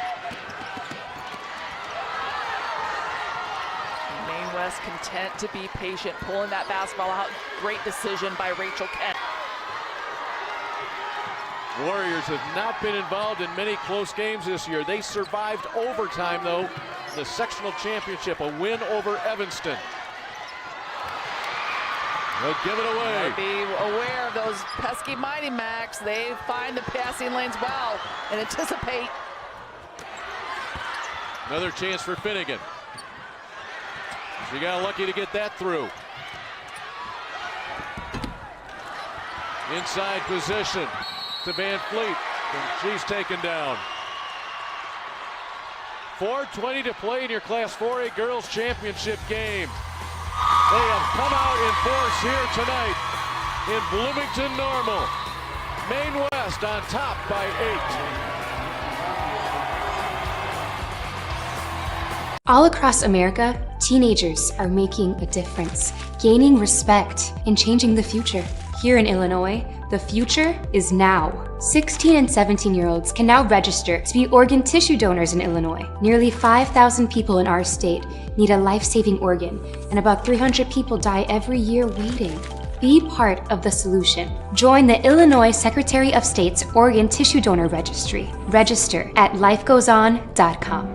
Maine West content to be patient, pulling that basketball out. Great decision by Rachel Kent. Warriors have not been involved in many close games this year. They survived overtime, though, the sectional championship, a win over Evanston. They'll give it away. Be aware of those pesky Mighty Macs. They find the passing lanes well and anticipate. Another chance for Finnegan. She got lucky to get that through. Inside position to Van Fleet, and she's taken down. 4:20 to play in your Class 4A Girls Championship game. They have come out in force here tonight in Bloomington Normal. Maine West on top by 8. All across America, Teenagers are making a difference, gaining respect, and changing the future. Here in Illinois, the future is now. 16 and 17-year-olds can now register to be organ tissue donors in Illinois. Nearly 5,000 people in our state need a life-saving organ, and about 300 people die every year waiting. Be part of the solution. Join the Illinois Secretary of State's Organ Tissue Donor Registry. Register at lifegoeson.com.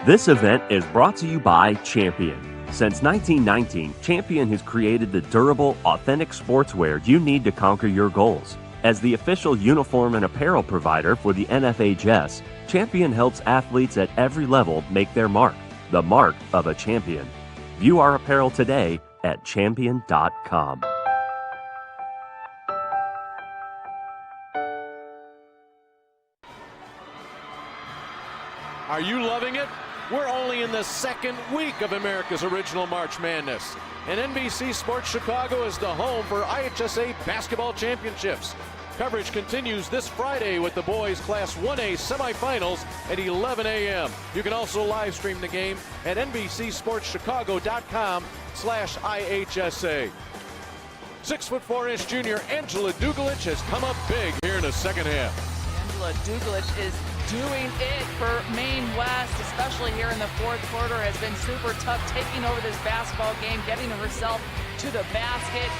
This event is brought to you by Champion. Since 1919, Champion has created the durable, authentic sportswear you need to conquer your goals. As the official uniform and apparel provider for the NFHS, Champion helps athletes at every level make their mark, the mark of a champion. View our apparel today at champion.com. Are you loving it? We're only in the second week of America's Original March Madness. And NBC Sports Chicago is the home for IHSA Basketball Championships. Coverage continues this Friday with the boys Class 1A semifinals at 11 a.m. You can also live stream the game at NBCSportsChicago.com/IHSA. 6'4" junior Angela Dugalich has come up big here in the second half. Angela Dugalich is doing it for Maine West, especially here in the fourth quarter. Has been super tough, taking over this basketball game, getting herself to the basket,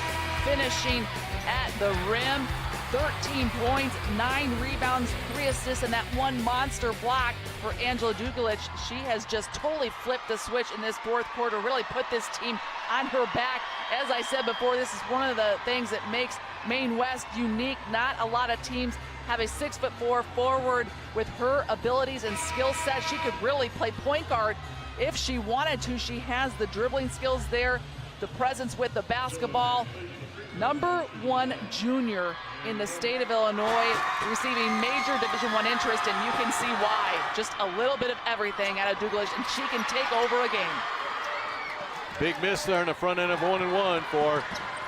finishing at the rim. 13 points, 9 rebounds, 3 assists, and that one monster block for Angela Dugalich. She has just totally flipped the switch in this fourth quarter, really put this team on her back. As I said before, this is one of the things that makes Maine West unique. Not a lot of teams have a 6'4" forward with her abilities and skill set. She could really play point guard if she wanted to. She has the dribbling skills there, the presence with the basketball. Number 1 junior in the state of Illinois, receiving major Division I interest, and you can see why. Just a little bit of everything out of Dugalich, and she can take over a game. Big miss there in the front end of 1-1 for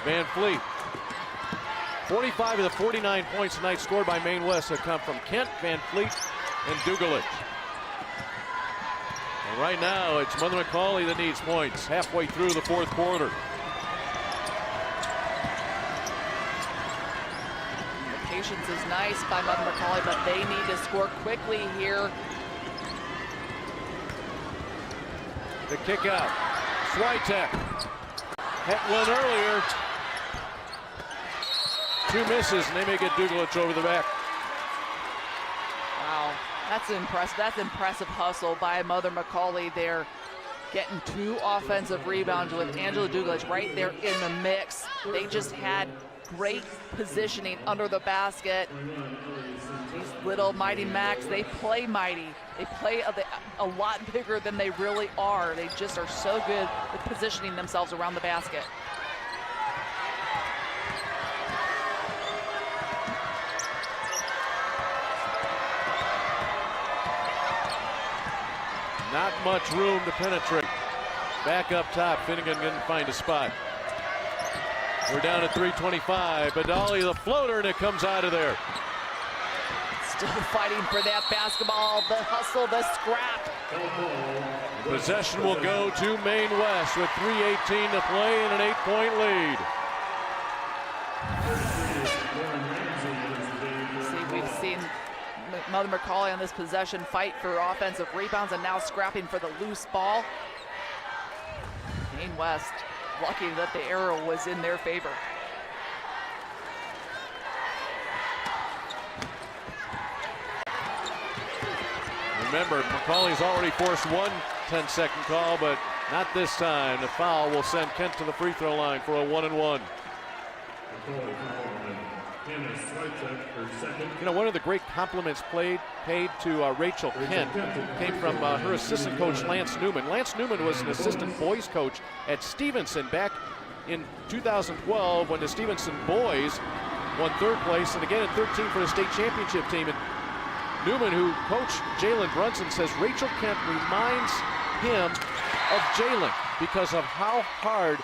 Van Fleet. 45 of the 49 points tonight scored by Maine West have come from Kent, Van Fleet, and Dugalich. And right now, it's Mother McAuley that needs points halfway through the fourth quarter. Patience is nice by Mother McAuley, but they need to score quickly here. The kick out. Switek hit one earlier. 2 misses, and they may get Dugalich over the back. Wow, that's impressive. That's impressive hustle by Mother McAuley there, getting 2 offensive rebounds with Angela Dugalich right there in the mix. They just had great positioning under the basket. These little Mighty Macs, they play mighty. They play a lot bigger than they really are. They just are so good with positioning themselves around the basket. Not much room to penetrate. Back up top, Finnegan couldn't find a spot. We're down at 3:25. Badali the floater, and it comes out of there. Still fighting for that basketball, the hustle, the scrap. Possession will go to Maine West with 3:18 to play and an 8-point lead. See, we've seen Mother McAuley on this possession fight for offensive rebounds and now scrapping for the loose ball. Maine West lucky that the arrow was in their favor. Remember, McAuley's already forced one 10-second call, but not this time. The foul will send Kent to the free throw line for a 1-and-1. You know, one of the great compliments paid to Rachel Kent came from her assistant coach, Lance Newman. Lance Newman was an assistant boys coach at Stevenson back in 2012 when the Stevenson boys won 3rd place, and again in 13 for the state championship team. And Newman, who coached Jalen Brunson, says Rachel Kent reminds him of Jalen because of how hard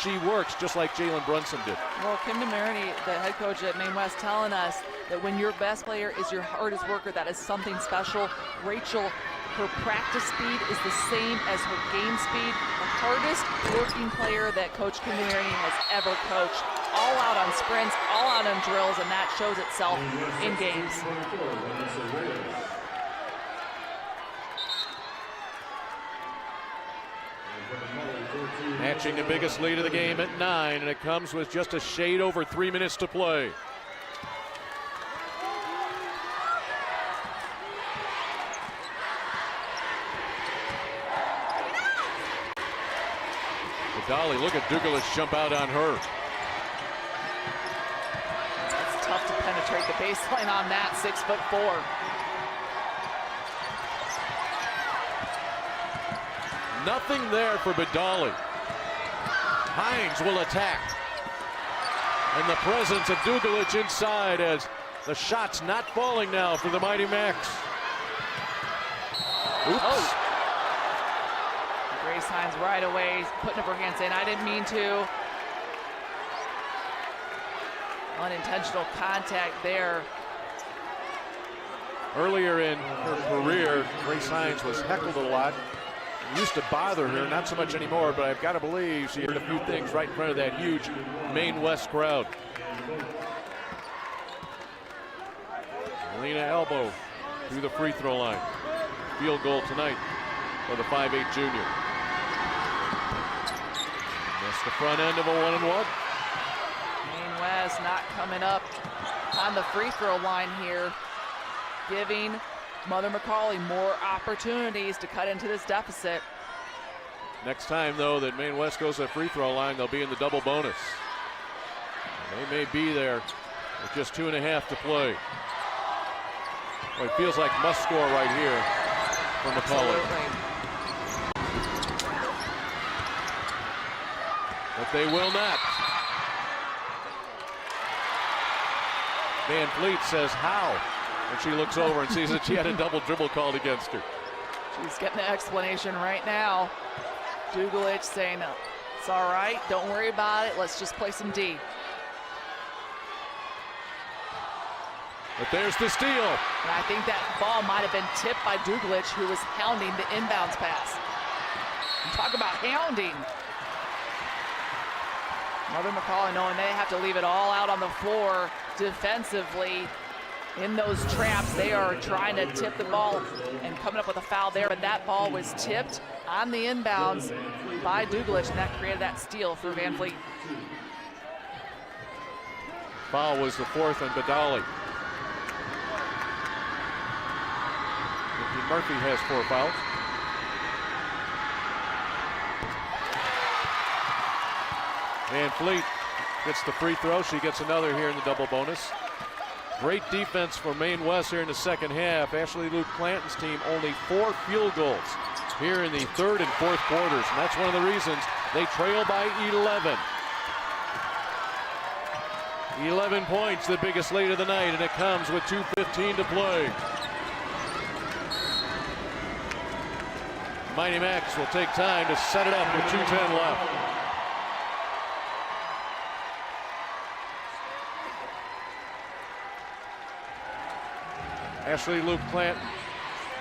she works, just like Jalen Brunson did. Well, Kim DeMarity, the head coach at Maine West, telling us that when your best player is your hardest worker, that is something special. Rachel, her practice speed is the same as her game speed. The hardest working player that Coach Camilleri has ever coached. All out on sprints, all out on drills, and that shows itself in games. Matching the biggest lead of the game at 9, and it comes with just a shade over 3 minutes to play. McAuley, look at Dugalich jump out on her. It's tough to penetrate the baseline on that, 6'4". Nothing there for Badali. Hines will attack. And the presence of Dugalich inside as the shot's not falling now for the Mighty Macs. Oops. Oh. Grace Hines right away putting up her hand saying, I didn't mean to. Unintentional contact there. Earlier in her career, Grace Hines was heckled a lot. It used to bother her, not so much anymore, but I've got to believe she heard a few things right in front of that huge Maine West crowd. Elena Elbow through the free throw line. Field goal tonight for the 5'8" junior. That's the front end of a 1-and-1. Maine West not coming up on the free throw line here, giving Mother McAuley more opportunities to cut into this deficit. Next time, though, that Maine West goes to the free throw line, they'll be in the double bonus. And they may be there with just 2.5 to play. Well, it feels like must score right here for McAuley. But they will not. Van Fleet says, how? And she looks over and sees that she had a double dribble called against her. She's getting the explanation right now. Dugalich saying, it's all right, don't worry about it, let's just play some D. But there's the steal. And I think that ball might have been tipped by Dugalich, who was hounding the inbounds pass. Talk about hounding. Mother McAuley knowing they have to leave it all out on the floor defensively. In those traps, they are trying to tip the ball and coming up with a foul there, but that ball was tipped on the inbounds by Dugalich, and that created that steal for Van Fleet. Foul was the 4th on Badali. Nikki Murphy has 4 fouls. Van Fleet gets the free throw. She gets another here in the double bonus. Great defense for Maine West here in the second half. Ashley Luke Clanton's team only 4 field goals here in the 3rd and 4th quarters, and that's one of the reasons they trail by 11. 11 points, the biggest lead of the night, and it comes with 2:15 to play. Mighty Macs will take time to set it up with 2:10 left. Ashley Luke Clanton,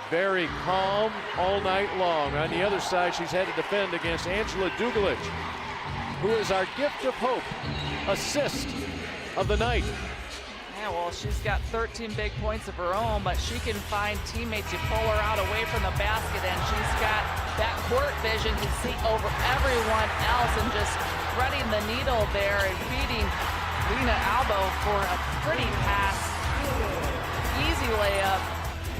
very calm all night long. On the other side, she's had to defend against Angela Dugalich, who is our gift of hope, assist of the night. Yeah, well, she's got 13 big points of her own, but she can find teammates to pull her out away from the basket, and she's got that court vision to see over everyone else and just threading the needle there and feeding Lena Albo for a pretty pass. Easy layup.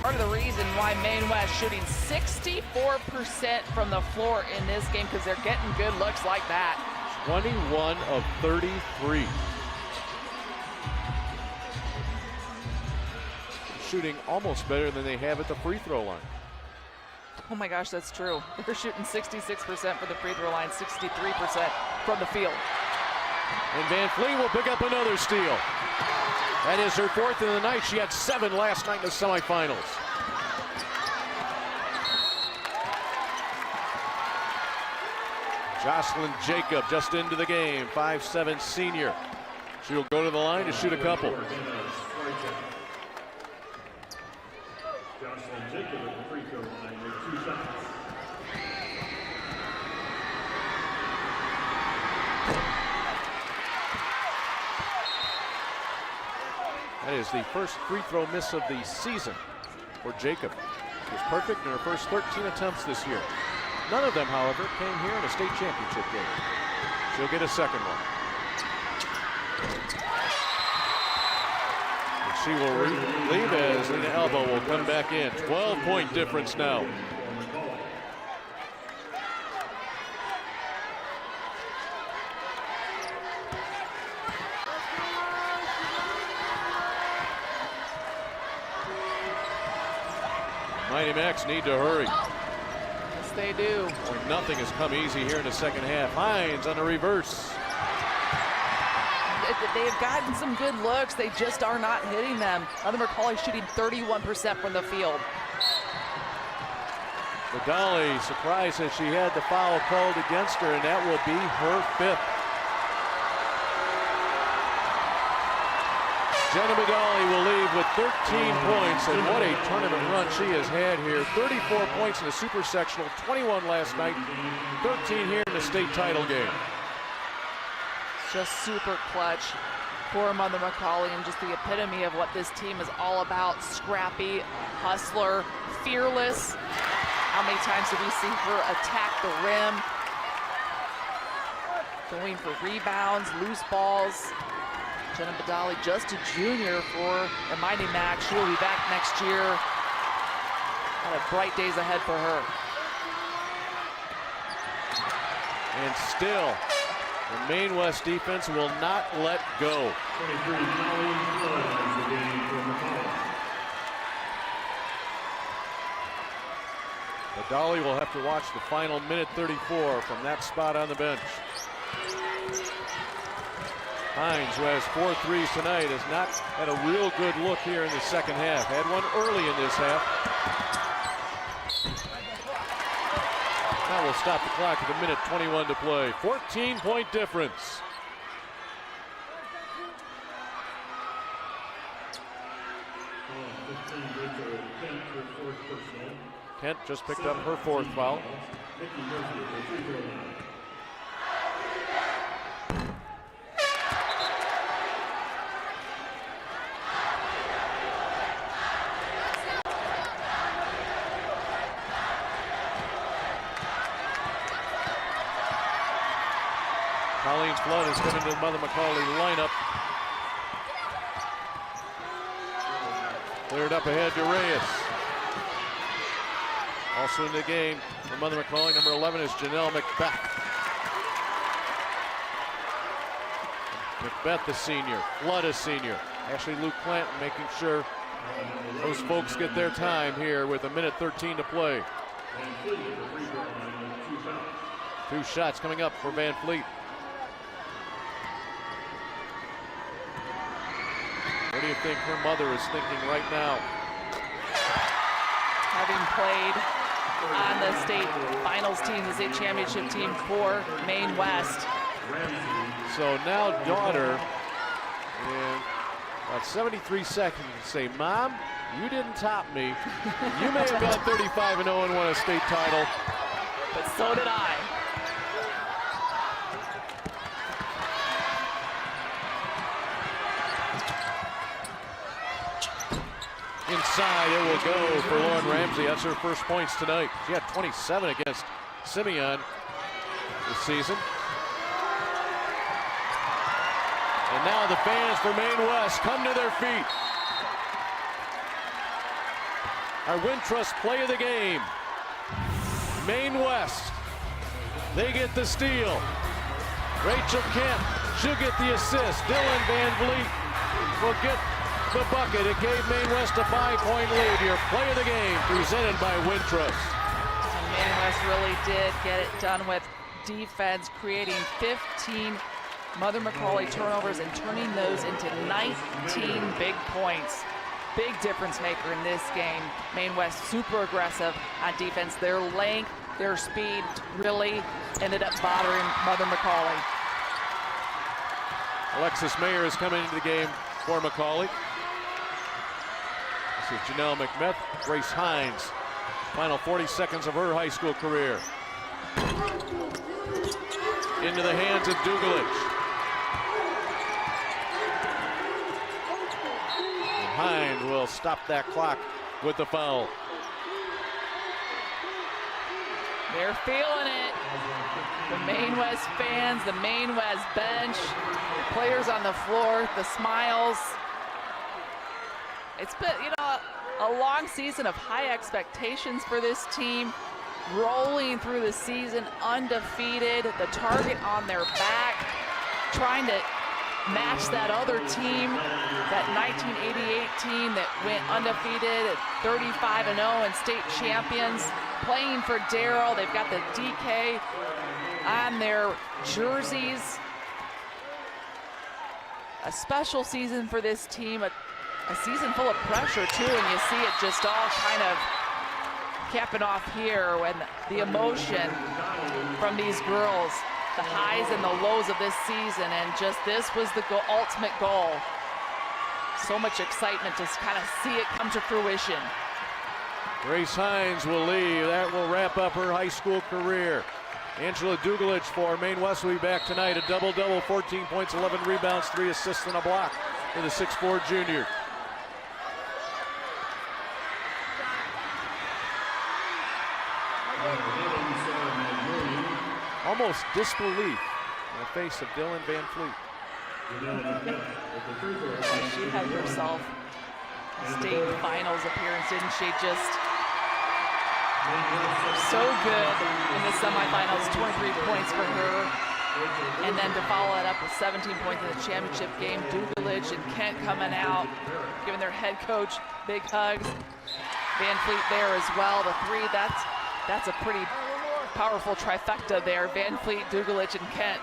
Part of the reason why Maine West shooting 64% from the floor in this game, because they're getting good looks like that. 21 of 33. Shooting almost better than they have at the free throw line. Oh my gosh, that's true. They're shooting 66% for the free throw line, 63% from the field. And Van Fleet will pick up another steal. That is her 4th of the night. She had 7 last night in the semifinals. Jocelyn Jacob just into the game, 5'7" senior. She'll go to the line to shoot a couple. That is the first free throw miss of the season for Jacob. She was perfect in her first 13 attempts this year. None of them, however, came here in a state championship game. She'll get a second one. And she will leave as Lena Elbow will come back in. 12-point difference now. Mighty Macs need to hurry. Yes, they do. Nothing has come easy here in the second half. Hines on the reverse. They've gotten some good looks. They just are not hitting them. Mother McAuley shooting 31% from the field. McAuley surprised that she had the foul called against her, and that will be her 5th. Jenna McAuley will leave with 13 points, and what a tournament run she has had here. 34 points in the super sectional, 21 last night, 13 here in the state title game. Just super clutch for Mother McAuley, and just the epitome of what this team is all about. Scrappy, hustler, fearless. How many times did we see her attack the rim? Going for rebounds, loose balls. Jenna McAuley, just a junior for the Mighty Macs. She will be back next year. Got a bright days ahead for her. And still, the Maine West defense will not let go. McAuley will have to watch the final minute 34 from that spot on the bench. Hines, who has 4 threes tonight, has not had a real good look here in the second half. Had one early in this half. Now we'll stop the clock at a minute 21 to play. 14-point difference. Kent just picked up her 4th foul. Colleen's Flood has come into the Mother McAuley lineup. Cleared up ahead to Reyes. Also in the game for Mother McAuley, number 11 is Janelle Macbeth. Macbeth, the senior. Flood, a senior. Ashley Luke Clanton making sure those folks get their time here with a minute 13 to play. 2 shots coming up for Van Fleet. What do you think her mother is thinking right now? Having played on the state finals team, the state championship team for Maine West. So now daughter, in about 73 seconds, say, Mom, you didn't top me. You may have gone 35-0 and won a state title. But so did I. Inside, it will go for Lauren Ramsey. That's her first points tonight. She had 27 against Simeon this season. And now the fans for Maine West come to their feet. Our Wintrust play of the game. Maine West, they get the steal. Rachel Kent, she'll get the assist. Dylan Van Vliet will get the bucket. It gave Maine West a 5-point lead. Your play of the game presented by Wintrust. And Maine West really did get it done with defense, creating 15 Mother McAuley turnovers and turning those into 19 big points. Big difference maker in this game. Maine West super aggressive on defense. Their length, their speed really ended up bothering Mother McAuley. Alexis Mayer is coming into the game for McAuley. This is Janelle McMeth, Grace Hines. Final 40 seconds of her high school career. Into the hands of Dugalich. And Hines will stop that clock with the foul. They're feeling it. The Maine West fans, the Maine West bench, the players on the floor, the smiles. It's been, a long season of high expectations for this team, rolling through the season undefeated, the target on their back, trying to match that other team, that 1988 team that went undefeated at 35-0 and state champions, playing for Darrell. They've got the DK on their jerseys. A special season for this team, a season full of pressure too, and you see it just all kind of capping off here when the emotion from these girls, the highs and the lows of this season, and just this was the ultimate goal. So much excitement to kind of see it come to fruition. Grace Hines will leave. That will wrap up her high school career. Angela Dugalich for Maine West will be back tonight. A double-double, 14 points, 11 rebounds, 3 assists, and a block for the 6'4" junior. Almost disbelief in the face of Dylan Van Fleet. She had herself a state finals appearance, didn't she? Just so good in the semifinals, 23 points for her. And then to follow it up with 17 points in the championship game. Dugalich and Kent coming out, giving their head coach big hugs. Van Fleet there as well. The three, that's a pretty powerful trifecta there. Van Fleet, Dugalich, and Kent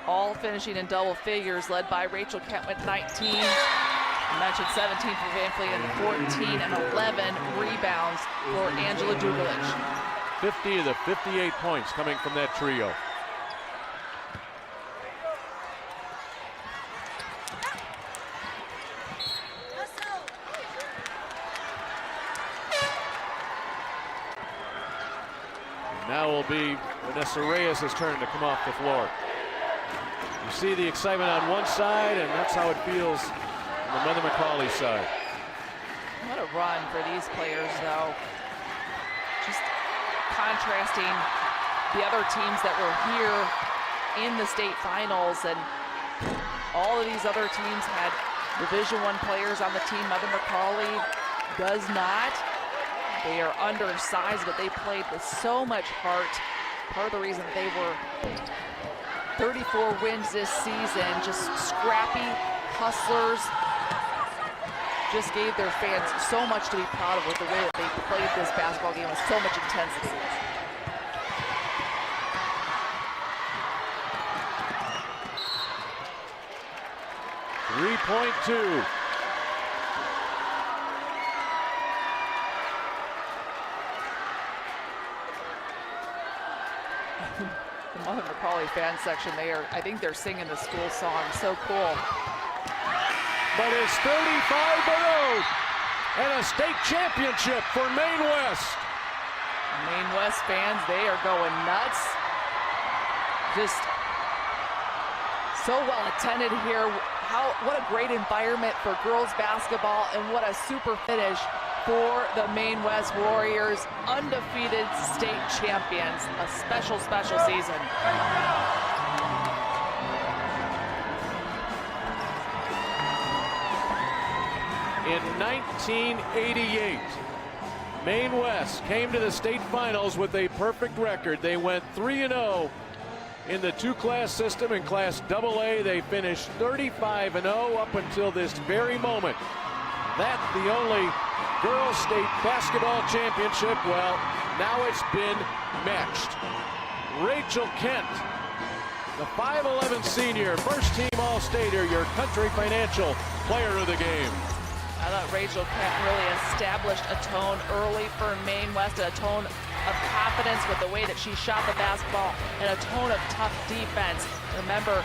all finishing in double figures, led by Rachel Kent with 19. I mentioned 17 for Van Fleet and 14 and 11 rebounds for Angela Dugalich. 50 of the 58 points coming from that trio. Now will be Vanessa Reyes' turn to come off the floor. You see the excitement on one side, and that's how it feels on the Mother McAuley side. What a run for these players, though. Just contrasting the other teams that were here in the state finals, and all of these other teams had Division I players on the team. Mother McAuley does not. They are undersized, but they played with so much heart. Part of the reason they were 34 wins this season, just scrappy hustlers, just gave their fans so much to be proud of with the way that they played this basketball game with so much intensity. .2. The Mother McAuley fan section, I think they're singing the school song. So cool. But it's 35-0 and a state championship for Maine West. Maine West fans, they are going nuts. Just so well attended here. What a great environment for girls basketball, and what a super finish for the Maine West Warriors, undefeated state champions. A special, special season. In 1988, Maine West came to the state finals with a perfect record. They went 3-0 in the two-class system. In Class AA, they finished 35-0 up until this very moment. That's the only girls state basketball championship. Well, now it's been matched. Rachel Kent, the 5'11" senior, first-team All-Stater, your Country Financial Player of the Game. I thought Rachel Kent really established a tone early for Maine West, a tone of confidence with the way that she shot the basketball, and a tone of tough defense. Remember,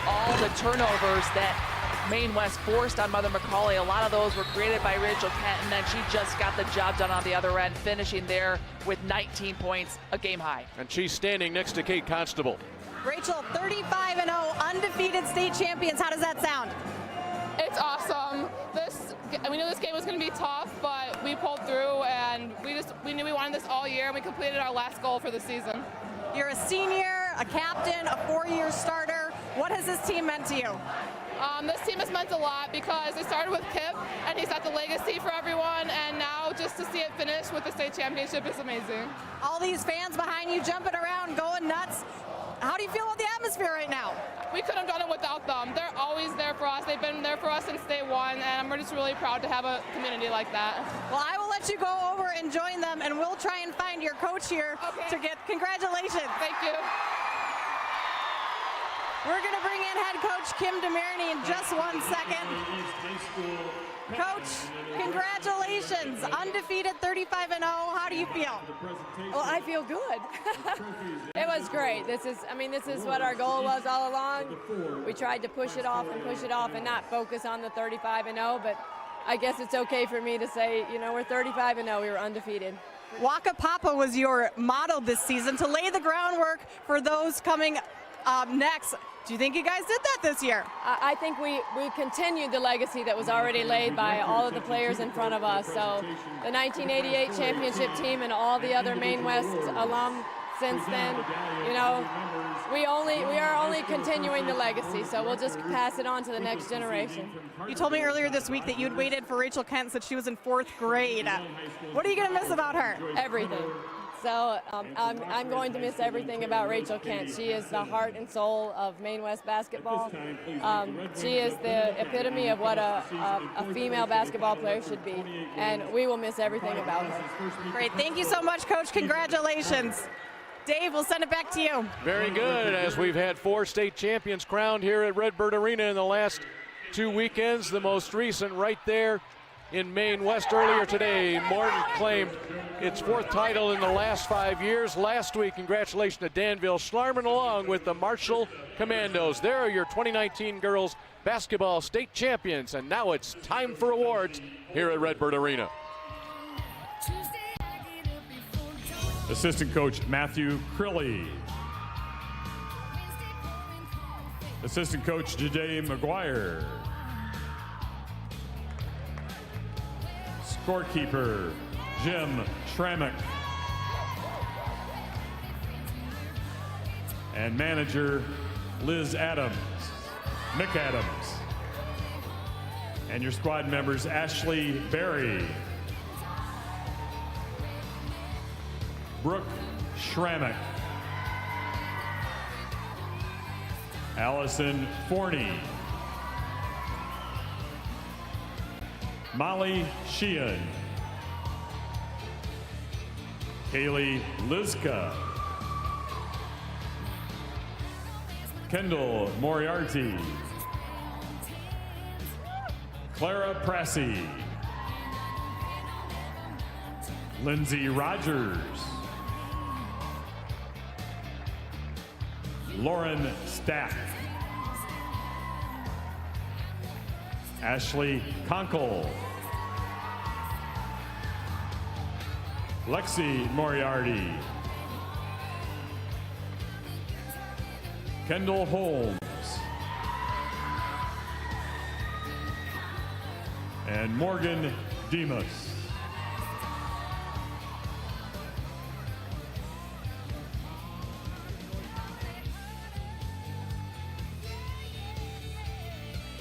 all the turnovers that Maine West forced on Mother McAuley. A lot of those were created by Rachel Kent, and then she just got the job done on the other end, finishing there with 19 points, a game high. And she's standing next to Kate Constable. Rachel, 35-0, undefeated state champions. How does that sound? It's awesome. We knew this game was going to be tough, but we pulled through, and we knew we wanted this all year, and we completed our last goal for the season. You're a senior, a captain, a 4-year starter. What has this team meant to you? This team has meant a lot because they started with Kip, and he set the legacy for everyone, and now just to see it finish with the state championship is amazing. All these fans behind you jumping around, going nuts. How do you feel about the atmosphere right now? We couldn't have done it without them. They're always there for us. They've been there for us since day one, and we're just really proud to have a community like that. Well, I will let you go over and join them, and we'll try and find your coach here to get congratulations. Thank you. We're going to bring in head coach Kim DeMarini in just 1 second. Coach, congratulations. Undefeated 35-0. How do you feel? Well, I feel good. It was great. This is what our goal was all along. We tried to push it off and not focus on the 35-0, but I guess it's okay for me to say, we're 35-0. We were undefeated. Waka Papa was your motto this season, to lay the groundwork for those coming next. Do you think you guys did that this year? I think we continued the legacy that was already laid by all of the players in front of us. So the 1988 championship team and all the other Maine West alum since then, we are only continuing the legacy. So we'll just pass it on to the next generation. You told me earlier this week that you'd waited for Rachel Kent since she was in 4th grade. What are you going to miss about her? Everything. So I'm going to miss everything about Rachel Kent. She is the heart and soul of Maine West basketball. She is the epitome of what a female basketball player should be, and we will miss everything about her. Great. Thank you so much, Coach. Congratulations. Dave, we'll send it back to you. Very good, as we've had 4 state champions crowned here at Redbird Arena in the last 2 weekends. The most recent right there in Maine West earlier today. Morton claimed its 4th title in the last 5 years. Last week, congratulations to Danville Schlarman along with the Marshall Commandos. There are your 2019 girls basketball state champions, and now it's time for awards here at Redbird Arena. Assistant coach Matthew Crilly. Assistant coach Jade McGuire. Scorekeeper Jim Schrammick. And manager Liz Adams, Mick Adams. And your squad members Ashley Berry, Brooke Schrammick, Allison Forney, Molly Sheehan, Kaylee Liska, Kendall Moriarty, Clara Pressy, Lindsay Rogers, Lauren Stack, Ashley Conkle, Lexi Moriarty, Kendall Holmes, and Morgan Demas.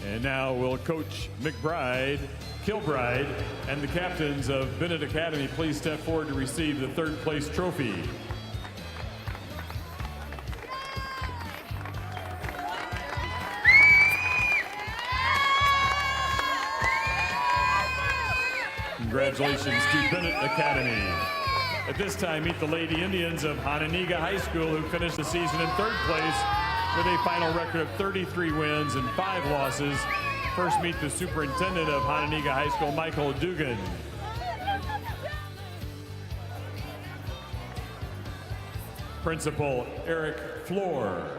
And now will Coach Kilbride, and the captains of Bennett Academy please step forward to receive the 3rd place trophy. Congratulations to Bennett Academy. At this time, meet the Lady Indians of Hononegah High School, who finished the season in 3rd place with a final record of 33 wins and 5 losses. First, meet the superintendent of Hononegah High School, Michael Dugan. Principal Eric Floor.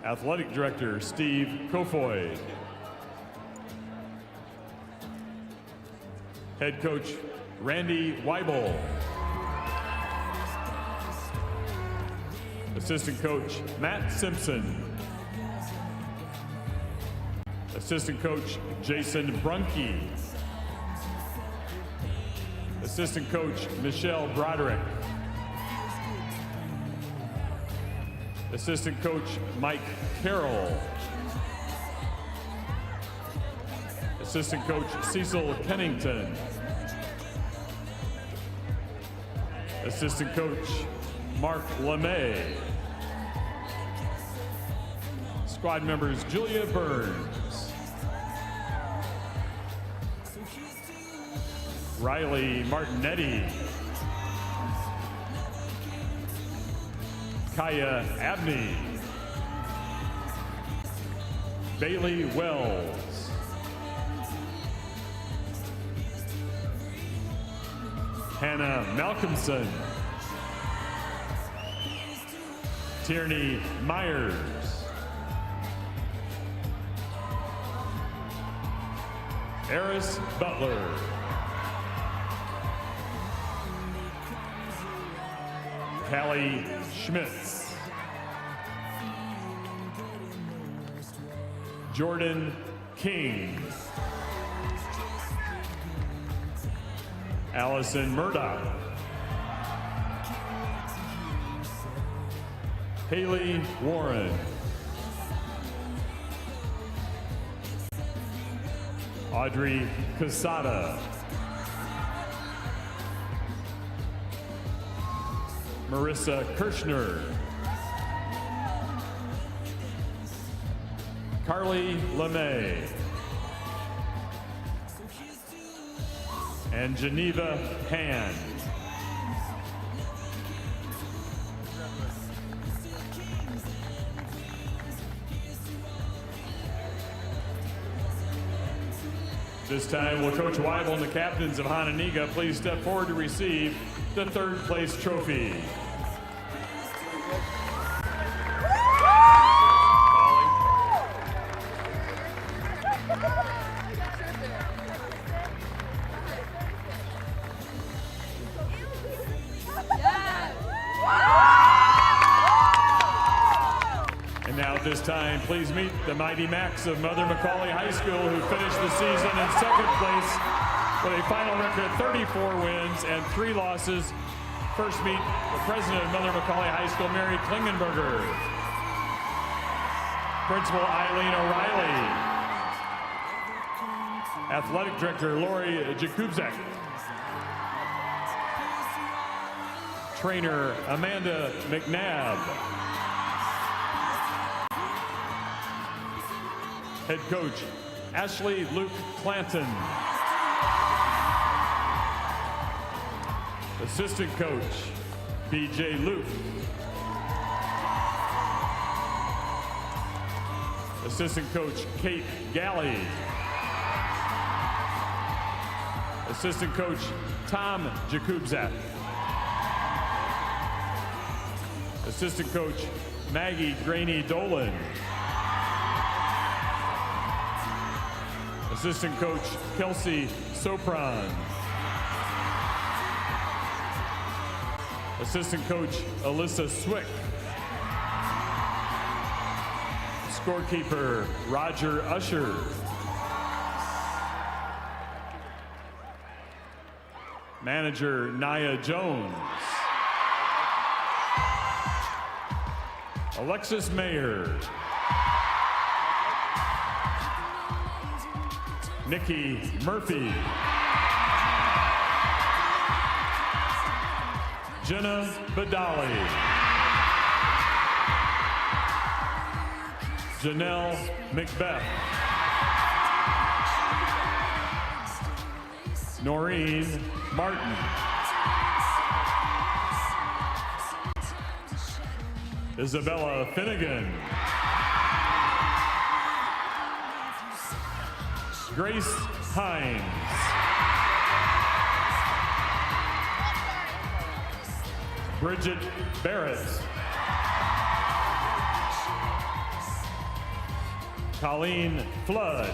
Athletic Director Steve Kofoid. Head Coach Randy Weibel. Assistant Coach Matt Simpson. Assistant Coach Jason Brunke. Assistant Coach Michelle Broderick. Assistant Coach Mike Carroll. Assistant Coach Cecil Kennington. Assistant Coach Mark LeMay. Squad members Julia Burns. Riley Martinetti. Kaya Abney. Bailey Wells. Hannah Malcolmson. Tierney Myers. Eris Butler. Callie Schmitz. Jordan King. Allison Murdoch. Haley Warren. Audrey Casada. Marissa Kirshner. Carly LeMay. And Geneva Hand. This time, will Coach Weibel and the captains of Hononegah please step forward to receive the third place trophy. And now at this time, please meet the Mighty Macs of Mother McAuley High School, who finished the season in second place with a final record of 34 wins and 3 losses. First meet the president of Mother McAuley High School, Mary Klingenberger. Principal Eileen O'Reilly. Athletic Director Lori Jakubczak. Trainer Amanda McNabb. Head Coach Ashley Luke Clanton. Assistant Coach BJ Luke. Assistant Coach Kate Galley. Assistant Coach Tom Jakubczak. Assistant Coach Maggie Graney Dolan. Assistant Coach Kelsey Sopron. Assistant Coach Alyssa Swick. Scorekeeper Roger Usher. Manager Nia Jones. Alexis Mayer. Nikki Murphy. Jenna Badali. Janelle Macbeth. Noreen Martin. Isabella Finnegan. Grace Hines. Bridget Barrett. Colleen Flood.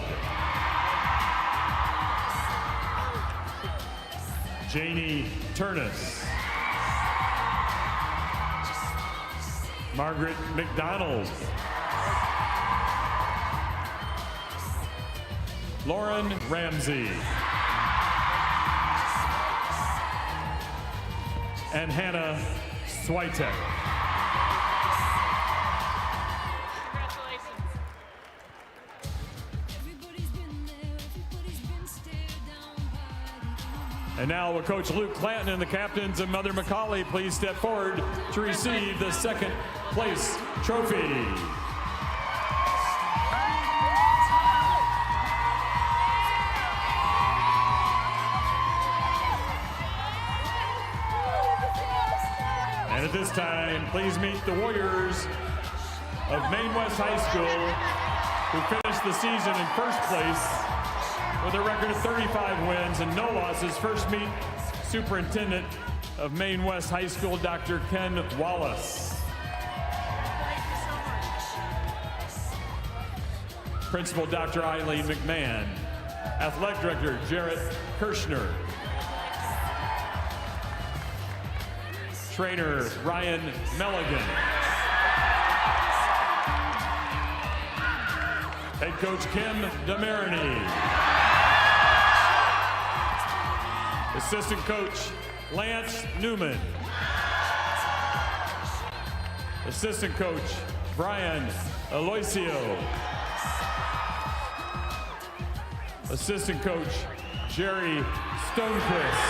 Janie Turnus. Margaret McDonald. Lauren Ramsey. And Hannah Switek. And now will Coach Luke Clanton and the captains of Mother McAuley please step forward to receive the second place trophy. And at this time, please meet the Warriors of Maine West High School, who finished the season in first place with a record of 35 wins and no losses. First meet Superintendent of Maine West High School, Dr. Ken Wallace. Principal Dr. Eileen McMahon. Athletic Director Jarrett Kirshner. Trainer Ryan Melligan. Head Coach Kim DeMarini. Assistant Coach Lance Newman. Assistant Coach Brian Aloisio. Assistant Coach Jerry Stonequist.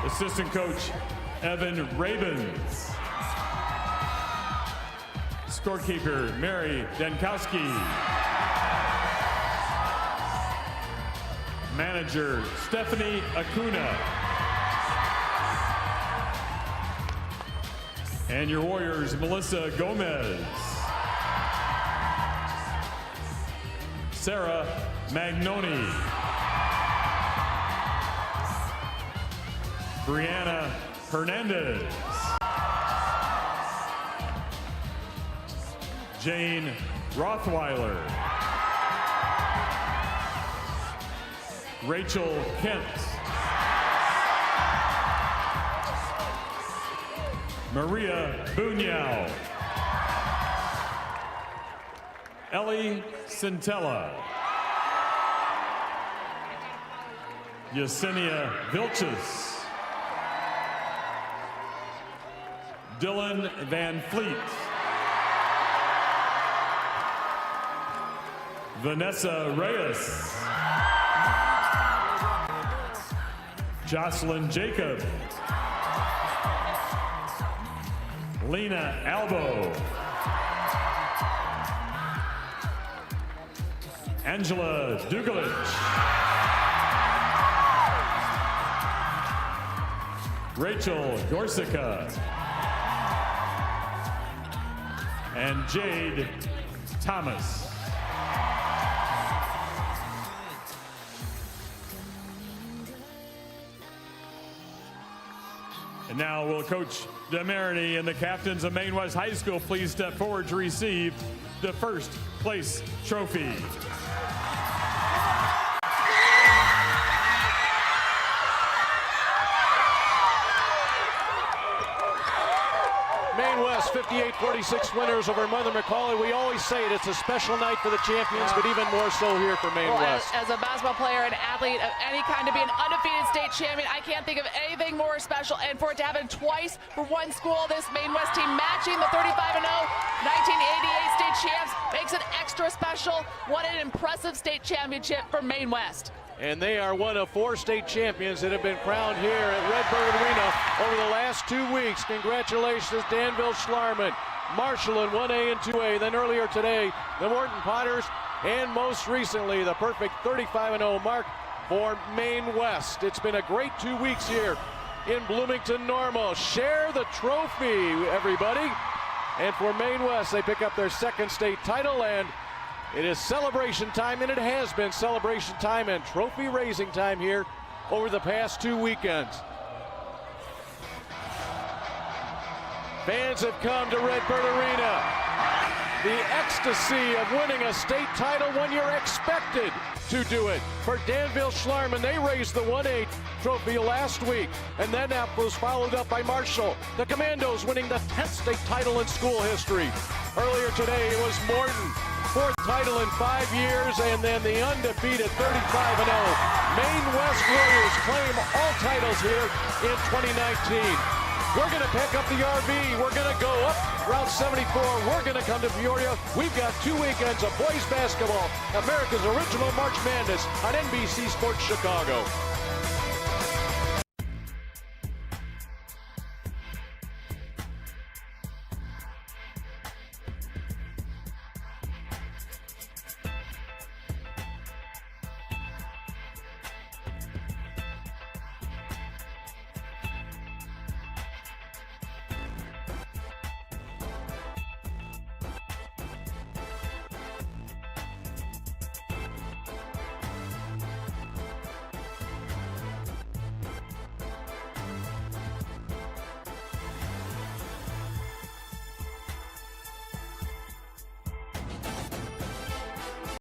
Assistant Coach Evan Rabins. Scorekeeper Mary Denkowski. Manager Stephanie Acuna. And your Warriors, Melissa Gomez. Sarah Magnoni. Brianna Hernandez. Jane Rothweiler. Rachel Kent. Maria Bunyao. Ellie Centella. Yesenia Vilches. Dylan Van Fleet. Vanessa Reyes. Jocelyn Jacob. Lena Albo. Angela Dugalich. Rachel Gorsica. And Jade Thomas. And now will Coach DeMarini and the captains of Maine West High School please step forward to receive the first place trophy. Maine West 58-46 winners over Mother McAuley. We always say it, it's a special night for the champions, but even more so here for Maine West. As a basketball player and athlete of any kind, to be an undefeated state champion, I can't think of anything more special. And for it to happen twice for one school, this Maine West team matching the 35-0 1988 state champs makes it extra special. What an impressive state championship for Maine West. And they are one of 4 state champions that have been crowned here at Redbird Arena over the last 2 weeks. Congratulations, Danville Schlarman, Marshall in 1A and 2A. Then earlier today, the Morton Potters, and most recently, the perfect 35-0 mark for Maine West. It's been a great 2 weeks here in Bloomington Normal. Share the trophy, everybody. And for Maine West, they pick up their second state title, and it is celebration time, and it has been celebration time and trophy raising time here over the past 2 weekends. Fans have come to Redbird Arena. the ecstasy of winning a state title when you're expected to do it. For Danville Schlarman, they raised the 1-8 trophy last week, and then that was followed up by Marshall. The Commandos winning the 10th state title in school history. Earlier today, it was Morton, 4th title in 5 years, and then the undefeated 35-0. Maine West Warriors claim all titles here in 2019. We're going to pick up the RV. We're going to go up Route 74. We're going to come to Peoria. We've got 2 weekends of boys basketball, America's original March Madness on NBC Sports Chicago.